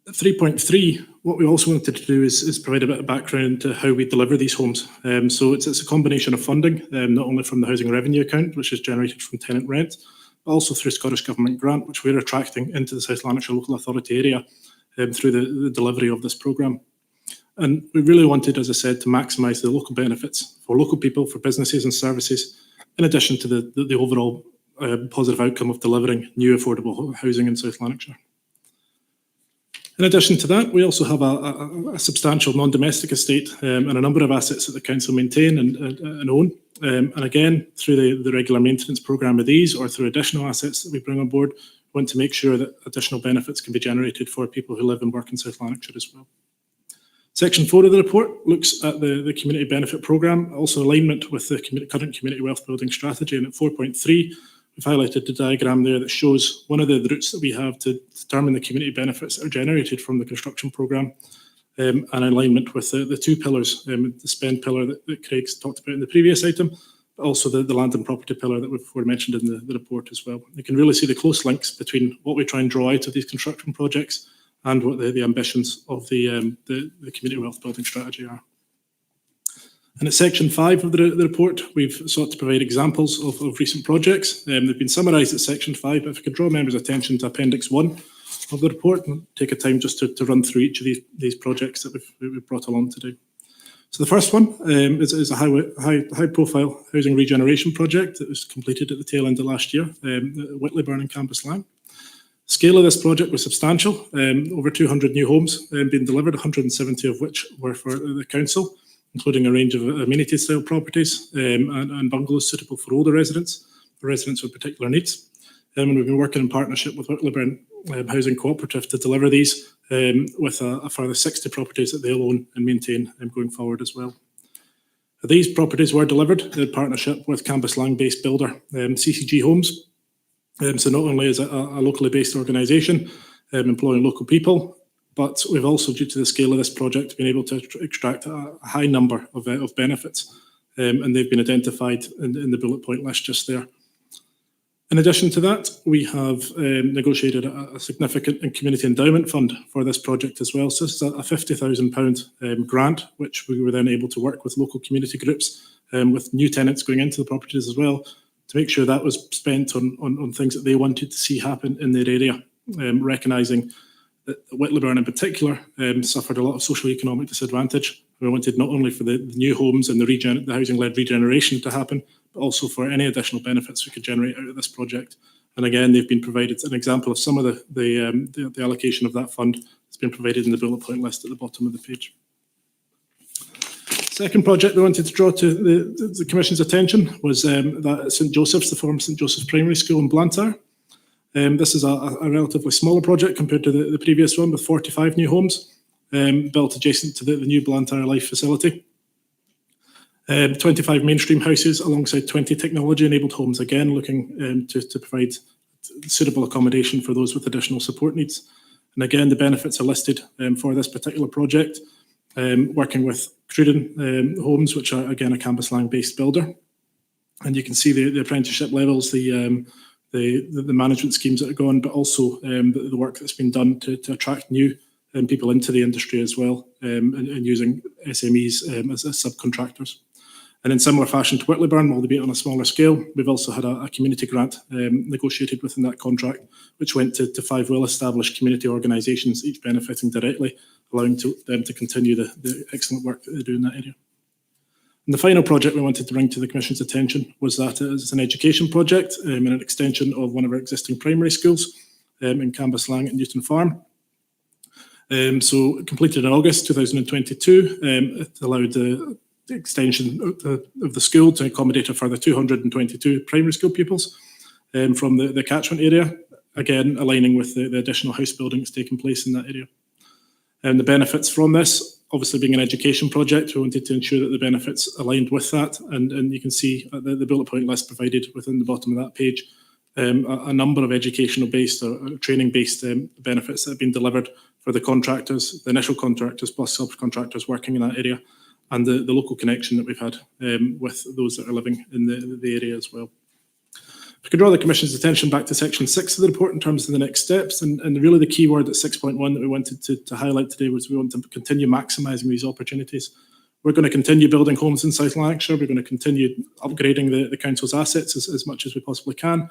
At 3.3, what we also wanted to do is provide a bit of background to how we deliver these homes. So it's a combination of funding, not only from the Housing Revenue Account, which is generated from tenant rent, but also through Scottish Government grant, which we're attracting into the South Lanarkshire Local Authority area through the delivery of this programme. And we really wanted, as I said, to maximise the local benefits for local people, for businesses and services, in addition to the overall positive outcome of delivering new affordable housing in South Lanarkshire. In addition to that, we also have a substantial non-domestic estate and a number of assets that the Council maintain and own. And again, through the regular maintenance programme of these or through additional assets that we bring on board, we want to make sure that additional benefits can be generated for people who live and work in South Lanarkshire as well. Section 4 of the report looks at the community benefit programme, also alignment with the current community wealth building strategy. And at 4.3, we've highlighted the diagram there that shows one of the routes that we have to determine the community benefits that are generated from the construction programme, and in alignment with the two pillars, the spend pillar that Craig's talked about in the previous item, but also the land and property pillar that we've already mentioned in the report as well. You can really see the close links between what we try and draw out of these construction projects and what the ambitions of the community wealth building strategy are. And at section 5 of the report, we've sought to provide examples of recent projects. They've been summarised at section 5, but if I could draw members' attention to Appendix 1 of the report and take a time just to run through each of these projects that we've brought along today. So the first one is a high-profile housing regeneration project that was completed at the tail end of last year, Whitleyburn and Cambuslang. The scale of this project was substantial, over 200 new homes being delivered, 170 of which were for the council, including a range of amenity-style properties and bungalows suitable for older residents with particular needs. And we've been working in partnership with Whitleyburn Housing Cooperative to deliver these with a further 60 properties that they'll own and maintain going forward as well. These properties were delivered in partnership with Cambuslang-based builder CCG Homes. So not only is it a locally based organisation employing local people, but we've also, due to the scale of this project, been able to extract a high number of benefits, and they've been identified in the bullet point list just there. In addition to that, we have negotiated a significant community endowment fund for this project as well. So this is a £50,000 grant, which we were then able to work with local community groups with new tenants going into the properties as well, to make sure that was spent on things that they wanted to see happen in their area, recognising that Whitleyburn in particular suffered a lot of socio-economic disadvantage. We wanted not only for the new homes and the housing-led regeneration to happen, but also for any additional benefits we could generate out of this project. And again, they've been provided an example of some of the allocation of that fund has been provided in the bullet point list at the bottom of the page. Second project we wanted to draw to the Commission's attention was that St Joseph's, the former St Joseph's Primary School in Blantyre. This is a relatively smaller project compared to the previous one, with 45 new homes built adjacent to the new Blantyre Life facility. 25 mainstream houses alongside 20 technology-enabled homes, again looking to provide suitable accommodation for those with additional support needs. And again, the benefits are listed for this particular project, working with Cruden Homes, which are again a Cambuslang-based builder. And you can see the apprenticeship levels, the management schemes that are gone, but also the work that's been done to attract new people into the industry as well, and using SMEs as subcontractors. And in similar fashion to Whitleyburn, albeit on a smaller scale, we've also had a community grant negotiated within that contract, which went to 5 well-established community organisations, each benefiting directly, allowing them to continue the excellent work that they do in that area. And the final project we wanted to bring to the Commission's attention was that it's an education project and an extension of one of our existing primary schools in Cambuslang and Newton Farm. So completed in August 2022, it allowed the extension of the school to accommodate a further 222 primary school pupils from the catchment area, again aligning with the additional house building that's taking place in that area. And the benefits from this, obviously being an education project, we wanted to ensure that the benefits aligned with that, and you can see the bullet point list provided within the bottom of that page a number of educational based or training based benefits that have been delivered for the contractors, the initial contractors plus subcontractors working in that area, and the local connection that we've had with those that are living in the area as well. If I could draw the Commission's attention back to section 6 of the report in terms of the next steps, and really the key word at 6.1 that we wanted to highlight today was we want to continue maximising these opportunities. We're going to continue building homes in South Lanarkshire, we're going to continue upgrading the Council's assets as much as we possibly can,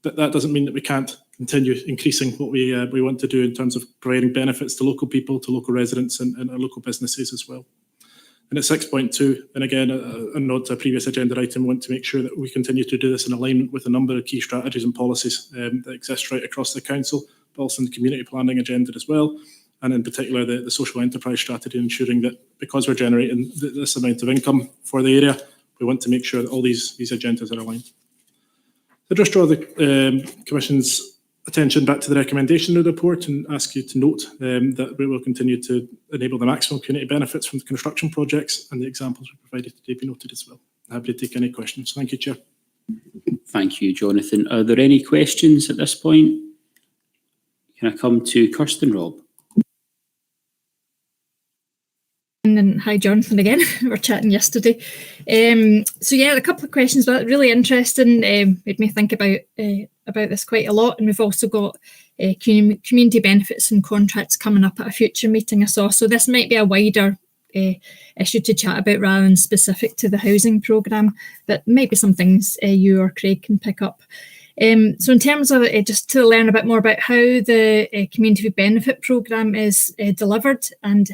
but that doesn't mean that we can't continue increasing what we want to do in terms of providing benefits to local people, to local residents and our local businesses as well. And at 6.2, and again, a nod to a previous agenda item, we want to make sure that we continue to do this in alignment with a number of key strategies and policies that exist right across the Council, but also in the community planning agenda as well, and in particular the social enterprise strategy, ensuring that because we're generating this amount of income for the area, we want to make sure that all these agendas are aligned. So just draw the Commission's attention back to the recommendation of the report and ask you to note that we will continue to enable the maximum community benefits from the construction projects, and the examples we provided today be noted as well. I'm happy to take any questions. Thank you, Chair. Thank you, Jonathan. Are there any questions at this point? Can I come to Kirsten, Rob? And hi, Jonathan, again. We were chatting yesterday. So yeah, a couple of questions, but really interesting. Made me think about this quite a lot. And we've also got community benefits and contracts coming up at a future meeting I saw. So this might be a wider issue to chat about rather than specific to the housing programme, but maybe some things you or Craig can pick up. So in terms of just to learn a bit more about how the community benefit programme is delivered and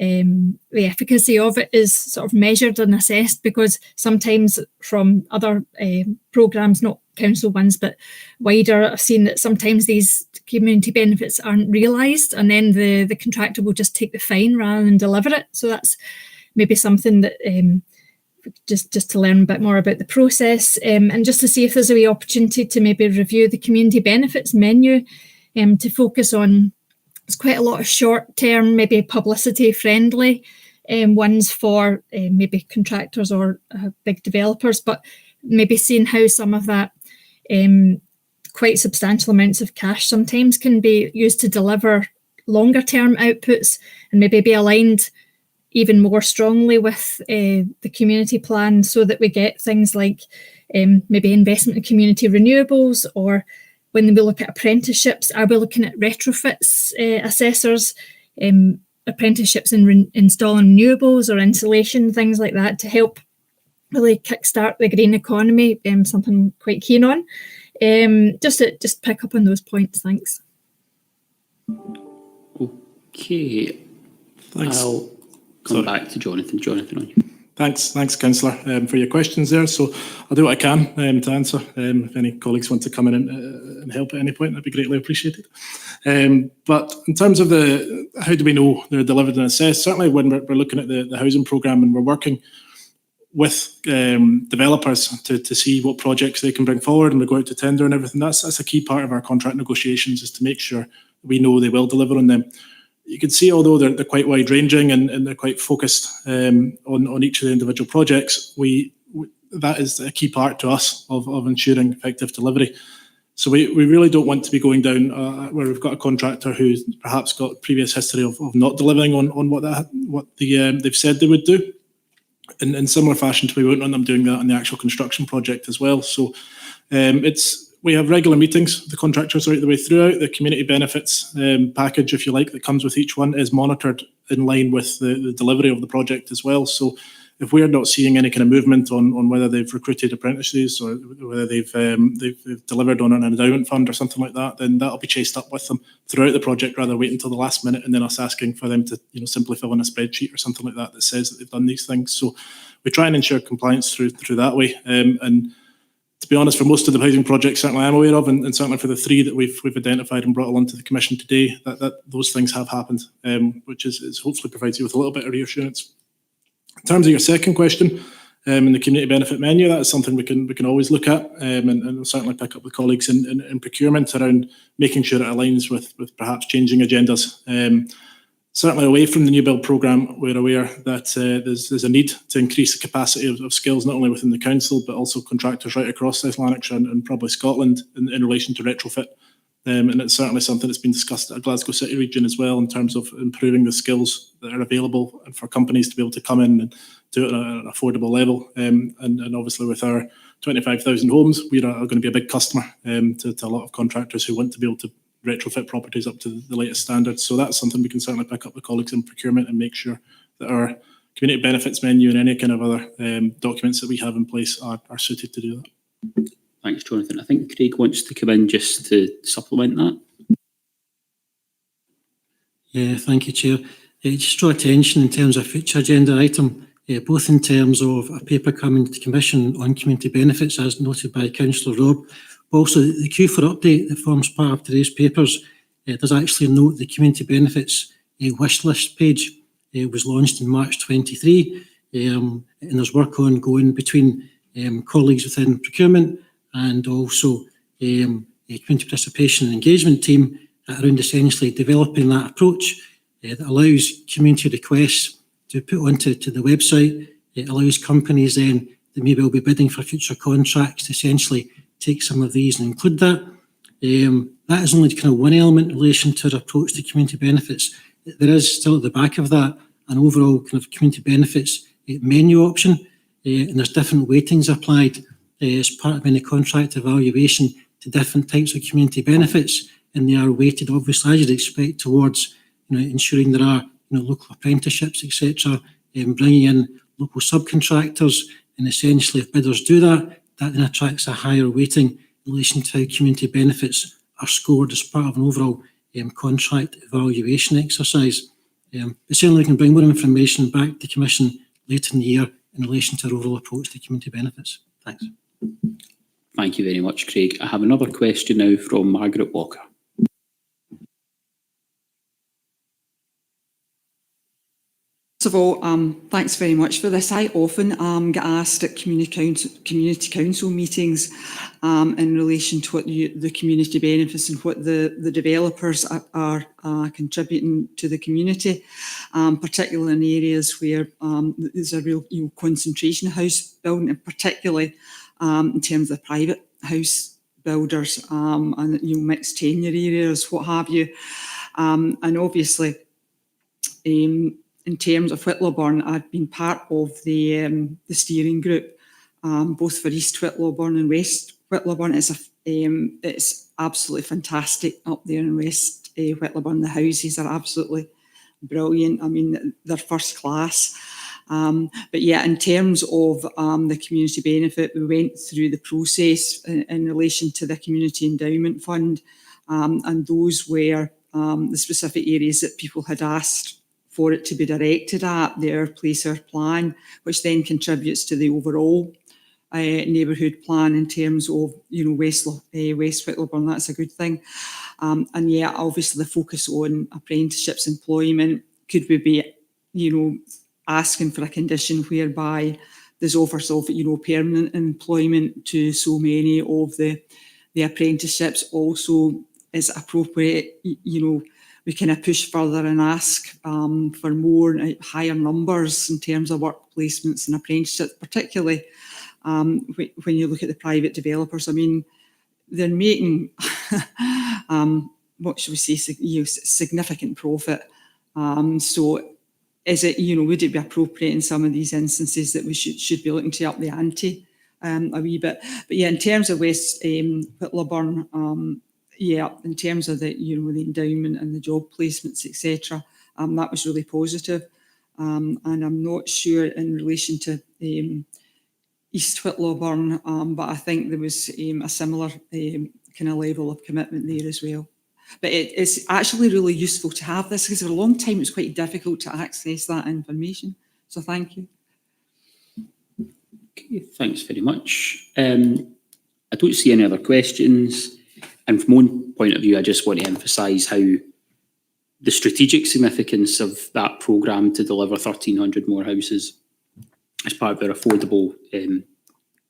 the efficacy of it is sort of measured and assessed, because sometimes from other programmes, not council ones, but wider, I've seen that sometimes these community benefits aren't realised, and then the contractor will just take the fine rather than deliver it. So that's maybe something that just to learn a bit more about the process, and just to see if there's a wee opportunity to maybe review the community benefits menu to focus on. There's quite a lot of short-term, maybe publicity-friendly ones for maybe contractors or big developers, but maybe seeing how some of that quite substantial amounts of cash sometimes can be used to deliver longer-term outputs and maybe be aligned even more strongly with the community plan, so that we get things like maybe investment in community renewables, or when we look at apprenticeships, are we looking at retrofits, assessors, apprenticeships in installing renewables or insulation, things like that, to help really kickstart the green economy, something I'm quite keen on. Just pick up on those points, thanks. Okay. Thanks. I'll come back to Jonathan. Jonathan, on you. Thanks, Councillor, for your questions there. So I'll do what I can to answer. If any colleagues want to come in and help at any point, that'd be greatly appreciated. But in terms of how do we know they're delivered and assessed, certainly when we're looking at the housing programme and we're working with developers to see what projects they can bring forward, and we go out to tender and everything, that's a key part of our contract negotiations, is to make sure we know they will deliver on them. You can see, although they're quite wide-ranging and they're quite focused on each of the individual projects, that is a key part to us of ensuring effective delivery. So we really don't want to be going down where we've got a contractor who's perhaps got previous history of not delivering on what they've said they would do. In similar fashion, we won't want them doing that on the actual construction project as well. So we have regular meetings with the contractors right the way throughout. The community benefits package, if you like, that comes with each one is monitored in line with the delivery of the project as well. So if we're not seeing any kind of movement on whether they've recruited apprentices or whether they've delivered on an endowment fund or something like that, then that'll be chased up with them throughout the project, rather wait until the last minute and then us asking for them to simply fill in a spreadsheet or something like that that says that they've done these things. So we try and ensure compliance through that way. And to be honest, for most of the housing projects certainly I'm aware of, and certainly for the 3 that we've identified and brought along to the Commission today, that those things have happened, which is hopefully provides you with a little bit of reassurance. In terms of your second question, in the community benefit menu, that is something we can always look at, and certainly pick up with colleagues in procurement around making sure it aligns with perhaps changing agendas. Certainly away from the new build programme, we're aware that there's a need to increase the capacity of skills, not only within the council, but also contractors right across South Lanarkshire and probably Scotland in relation to retrofit. And it's certainly something that's been discussed at Glasgow City region as well, in terms of improving the skills that are available and for companies to be able to come in and do it at an affordable level. And obviously with our 25,000 homes, we are going to be a big customer to a lot of contractors who want to be able to retrofit properties up to the latest standards. So that's something we can certainly pick up with colleagues in procurement and make sure that our community benefits menu and any kind of other documents that we have in place are suited to do that. Thanks, Jonathan. I think Craig wants to come in just to supplement that. Yeah, thank you, Chair. Just draw attention in terms of future agenda item, both in terms of a paper coming to the Commission on community benefits, as noted by Councillor Robb, but also the queue for update that forms part of today's papers. Does actually note the community benefits wish list page was launched in March 23, and there's work ongoing between colleagues within procurement and also a community participation and engagement team around essentially developing that approach that allows community requests to put onto the website. It allows companies then that maybe will be bidding for future contracts to essentially take some of these and include that. That is only kind of one element in relation to our approach to community benefits. There is still at the back of that an overall kind of community benefits menu option, and there's different weightings applied as part of any contract evaluation to different types of community benefits, and they are weighted obviously as you'd expect towards ensuring there are local apprenticeships, etc., bringing in local subcontractors, and essentially if bidders do that, that then attracts a higher weighting in relation to how community benefits are scored as part of an overall contract evaluation exercise. But certainly we can bring more information back to the Commission later in the year in relation to our overall approach to community benefits. Thanks. Thank you very much, Craig. I have another question now from Margaret Walker. First of all, thanks very much for this. I often get asked at community council meetings in relation to what the community benefits and what the developers are contributing to the community, particularly in areas where there's a real concentration of house building, and particularly in terms of private house builders and mixed tenure areas, what have you, and obviously. In terms of Whittlawburn, I've been part of the steering group, both for East Whittlawburn and West Whittlawburn. It's absolutely fantastic up there in West Whittlawburn. The houses are absolutely brilliant. I mean, they're first class. But yeah, in terms of the community benefit, we went through the process in relation to the Community Endowment Fund, and those were the specific areas that people had asked for it to be directed at, their placer plan, which then contributes to the overall neighbourhood plan in terms of, West Whittlawburn. That's a good thing. And yeah, obviously the focus on apprenticeships employment, could we be, asking for a condition whereby there's offers of, permanent employment to so many of the apprenticeships also is appropriate, we kind of push further and ask for more, higher numbers in terms of work placements and apprenticeships, particularly when you look at the private developers. I mean, they're making, what should we say, significant profit. So is it, would it be appropriate in some of these instances that we should be looking to up the ante a wee bit? But yeah, in terms of West Whittlawburn, yeah, in terms of the, the endowment and the job placements, etc., that was really positive. and I'm not sure in relation to East Whitlaw-Burn, but I think there was a similar kind of level of commitment there as well. But it's actually really useful to have this, because for a long time it was quite difficult to access that information. So thank you. Okay, thanks very much. I don't see any other questions. And from my own point of view, I just want to emphasise how the strategic significance of that programme to deliver 1,300 more houses as part of our affordable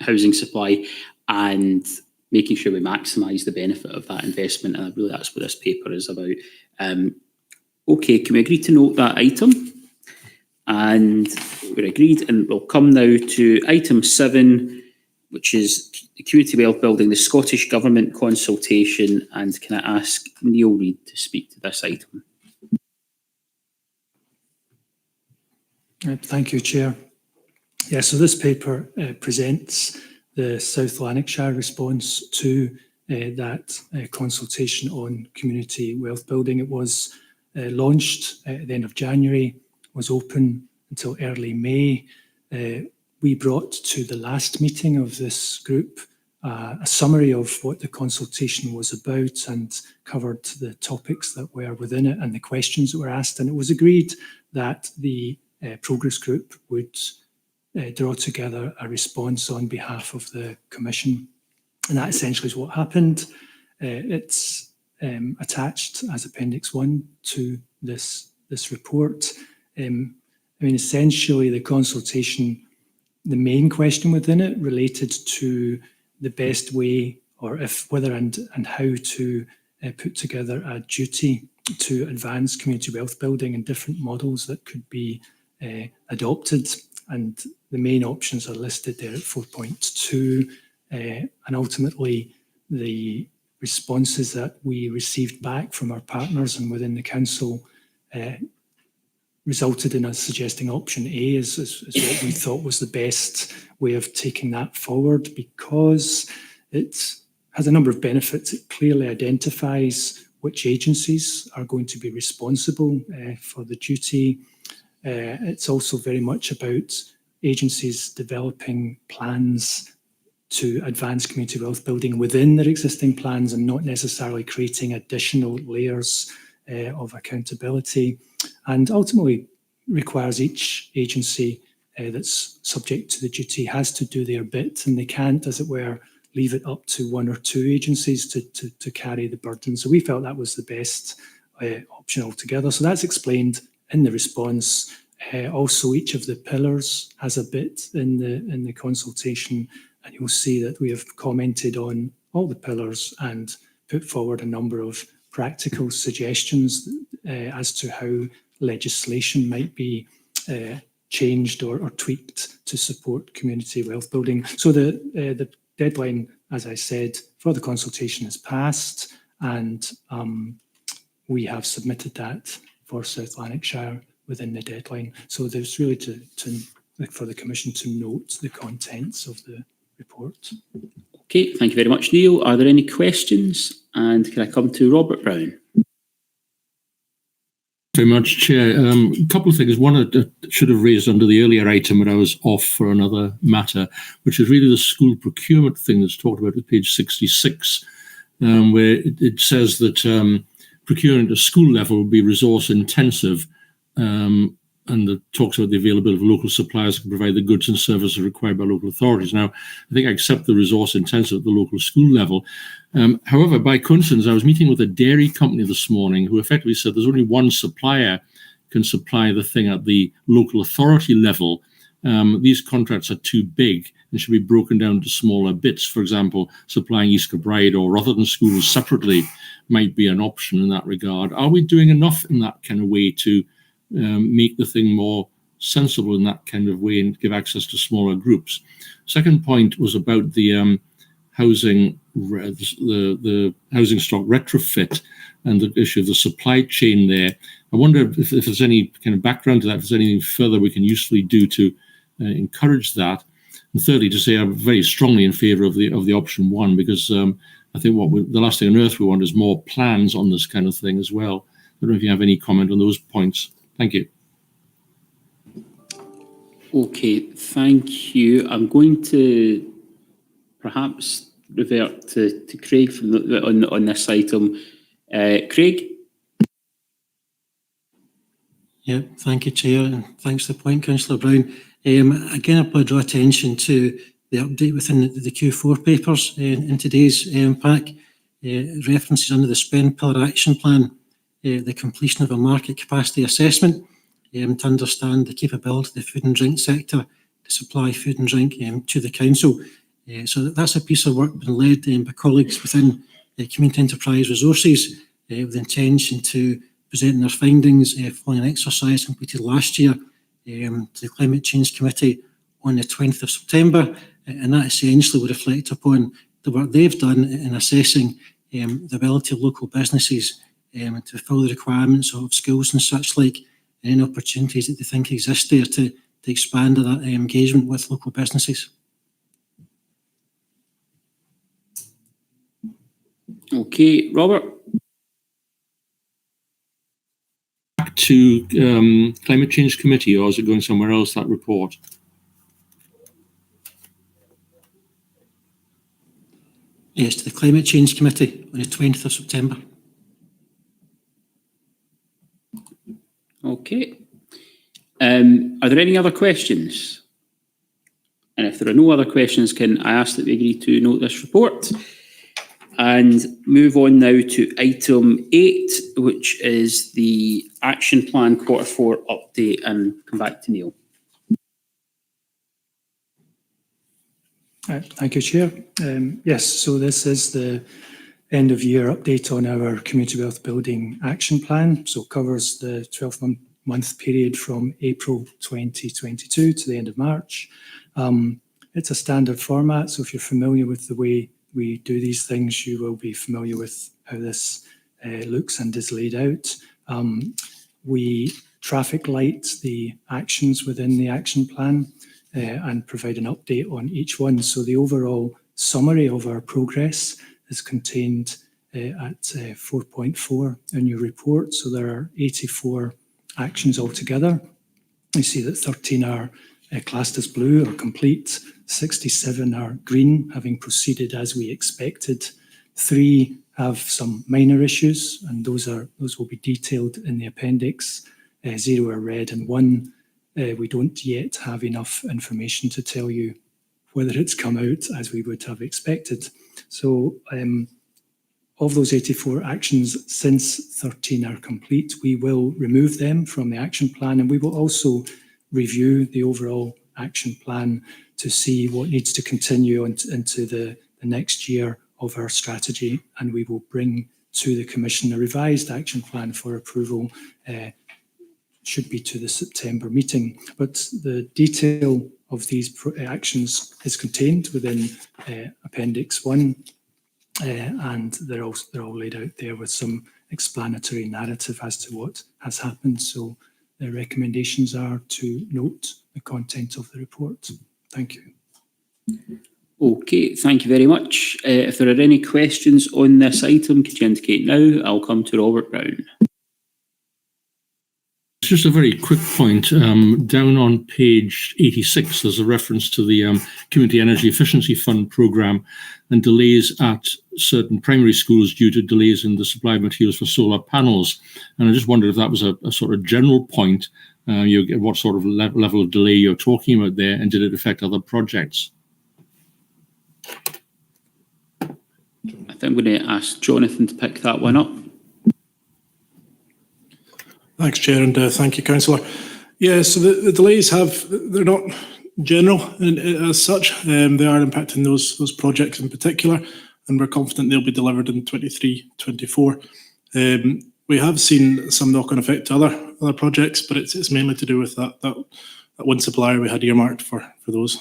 housing supply, and making sure we maximise the benefit of that investment. And really that's what this paper is about. Okay, can we agree to note that item? And we're agreed, and we'll come now to item 7, which is the Community Wealth Building, the Scottish Government consultation. And can I ask Neil Reid to speak to this item? Thank you, Chair. Yeah, so this paper presents the South Lanarkshire response to that consultation on community wealth building. It was launched at the end of January, was open until early May. We brought to the last meeting of this group a summary of what the consultation was about and covered the topics that were within it and the questions that were asked. And it was agreed that the progress group would draw together a response on behalf of the Commission. And that essentially is what happened. It's attached as Appendix 1 to this report. I mean, essentially the consultation, the main question within it related to the best way, or if, whether and how to put together a duty to advance community wealth building and different models that could be adopted. And the main options are listed there at 4.2. And ultimately, the responses that we received back from our partners and within the council resulted in us suggesting option A is what we thought was the best way of taking that forward, because it has a number of benefits. It clearly identifies which agencies are going to be responsible for the duty. It's also very much about agencies developing plans to advance community wealth building within their existing plans and not necessarily creating additional layers of accountability, and ultimately requires each agency that's subject to the duty has to do their bit, and they can't, as it were, leave it up to one or two agencies to carry the burden. So we felt that was the best option altogether. So that's explained in the response. Also, each of the pillars has a bit in the consultation, and you'll see that we have commented on all the pillars and put forward a number of practical suggestions as to how legislation might be changed or tweaked to support community wealth building. So the deadline, as I said, for the consultation is passed, and we have submitted that for South Lanarkshire within the deadline. So there's really for the Commission to note the contents of the report. Okay, thank you very much, Neil. Are there any questions? And can I come to Robert Brown? Very much, Chair. A couple of things. One, I should have raised under the earlier item when I was off for another matter, which is really the school procurement thing that's talked about at page 66, where it says that procurement at school level will be resource intensive, and it talks about the availability of local suppliers who can provide the goods and services required by local authorities. Now, I think I accept the resource intensive at the local school level. However, by coincidence, I was meeting with a dairy company this morning who effectively said there's only one supplier can supply the thing at the local authority level. These contracts are too big and should be broken down into smaller bits. For example, supplying East Kilbride or Rutherton schools separately might be an option in that regard. Are we doing enough in that kind of way to make the thing more sensible in that kind of way and give access to smaller groups? Second point was about the housing, the housing stock retrofit and the issue of the supply chain there. I wonder if there's any kind of background to that, if there's anything further we can usefully do to encourage that. And thirdly, to say I'm very strongly in favour of the option one, because I think the last thing on earth we want is more plans on this kind of thing as well. I don't know if you have any comment on those points. Thank you. Okay, thank you. I'm going to perhaps revert to Craig on this item. Craig? Yeah, thank you, Chair, and thanks for the point, Councillor Brown. Again, I would draw attention to the update within the Q4 papers in today's pack. It references under the Spend Pillar Action Plan the completion of a market capacity assessment to understand the capability of the food and drink sector to supply food and drink to the council. So that's a piece of work being led by colleagues within Community Enterprise Resources with the intention to present their findings following an exercise completed last year to the Climate Change Committee on the 20th of September, and that essentially will reflect upon the work they've done in assessing the ability of local businesses to fulfil the requirements of schools and such like, and any opportunities that they think exist there to expand that engagement with local businesses. Okay, Robert? Back to Climate Change Committee, or is it going somewhere else, that report? Yes, to the Climate Change Committee on the 20th of September. Okay. Are there any other questions? And if there are no other questions, can I ask that we agree to note this report? And move on now to item 8, which is the Action Plan Q4 update, and come back to Neil. Thank you, Chair. Yes, so this is the end of year update on our Community Wealth Building Action Plan. So it covers the 12-month period from April 2022 to the end of March. It's a standard format, so if you're familiar with the way we do these things, you will be familiar with how this looks and is laid out. We traffic light the actions within the action plan and provide an update on each one. So the overall summary of our progress is contained at 4.4 in your report. So there are 84 actions altogether. You see that 13 are classed as blue or complete, 67 are green, having proceeded as we expected. 3 have some minor issues, and those will be detailed in the appendix. 0 are red, and 1 we don't yet have enough information to tell you whether it's come out as we would have expected. So of those 84 actions, since 13 are complete, we will remove them from the action plan, and we will also review the overall action plan to see what needs to continue into the next year of our strategy, and we will bring to the Commission a revised action plan for approval, should be to the September meeting. But the detail of these actions is contained within Appendix 1, and they're all laid out there with some explanatory narrative as to what has happened. So the recommendations are to note the content of the report. Thank you. Okay, thank you very much. If there are any questions on this item, could you indicate now? I'll come to Robert Brown. Just a very quick point. Down on page 86, there's a reference to the Community Energy Efficiency Fund programme and delays at certain primary schools due to delays in the supply of materials for solar panels. And I just wondered if that was a sort of general point, what sort of level of delay you're talking about there, and did it affect other projects? I think I'm going to ask Jonathan to pick that one up. Thanks, Chair, and thank you, Councillor. Yeah, so the delays they're not general as such. They are impacting those projects in particular, and we're confident they'll be delivered in 23-24. We have seen some knock-on effect to other projects, but it's mainly to do with that one supplier we had earmarked for those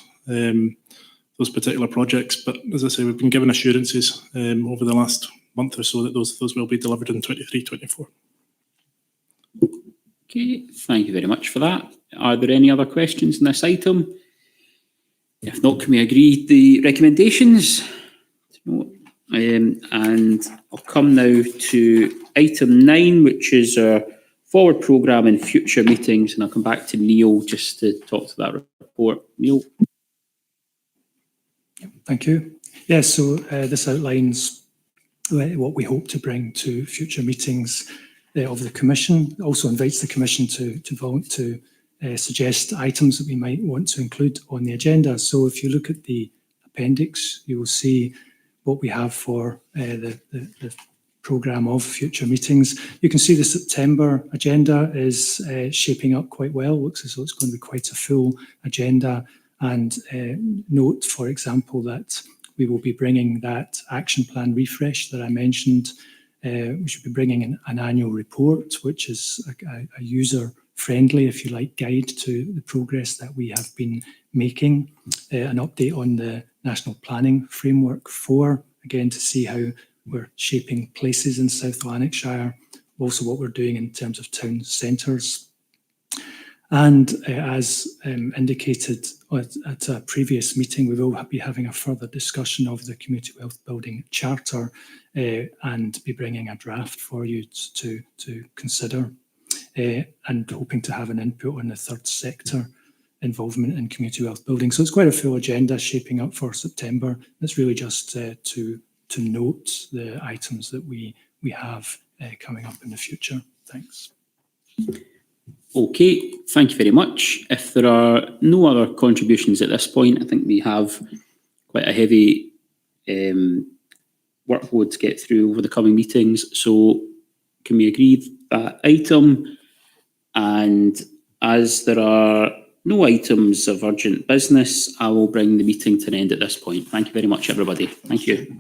particular projects. But as I say, we've been given assurances over the last month or so that those will be delivered in 23-24. Okay, thank you very much for that. Are there any other questions on this item? If not, can we agree the recommendations? And I'll come now to item 9, which is our forward programme and future meetings, and I'll come back to Neil just to talk to that report. report. Neil? Thank you. Yes, so this outlines what we hope to bring to future meetings of the Commission. It also invites the Commission to suggest items that we might want to include on the agenda. So if you look at the appendix, you will see what we have for the programme of future meetings. You can see the September agenda is shaping up quite well. Looks as though it's going to be quite a full agenda. And note, for example, that we will be bringing that action plan refresh that I mentioned. We should be bringing an annual report, which is a user-friendly, if you like, guide to the progress that we have been making. An update on the National Planning Framework 4, again, to see how we're shaping places in South Lanarkshire, also what we're doing in terms of town centres. And as indicated at a previous meeting, we will be having a further discussion of the Community Wealth Building Charter and be bringing a draft for you to consider and hoping to have an input on the third sector involvement in community wealth building. So it's quite a full agenda shaping up for September. It's really just to note the items that we have coming up in the future. Thanks. Okay, thank you very much. If there are no other contributions at this point, I think we have quite a heavy workload to get through over the coming meetings. So can we agree that item? And as there are no items of urgent business, I will bring the meeting to an end at this point. Thank you very much, everybody. Thank you.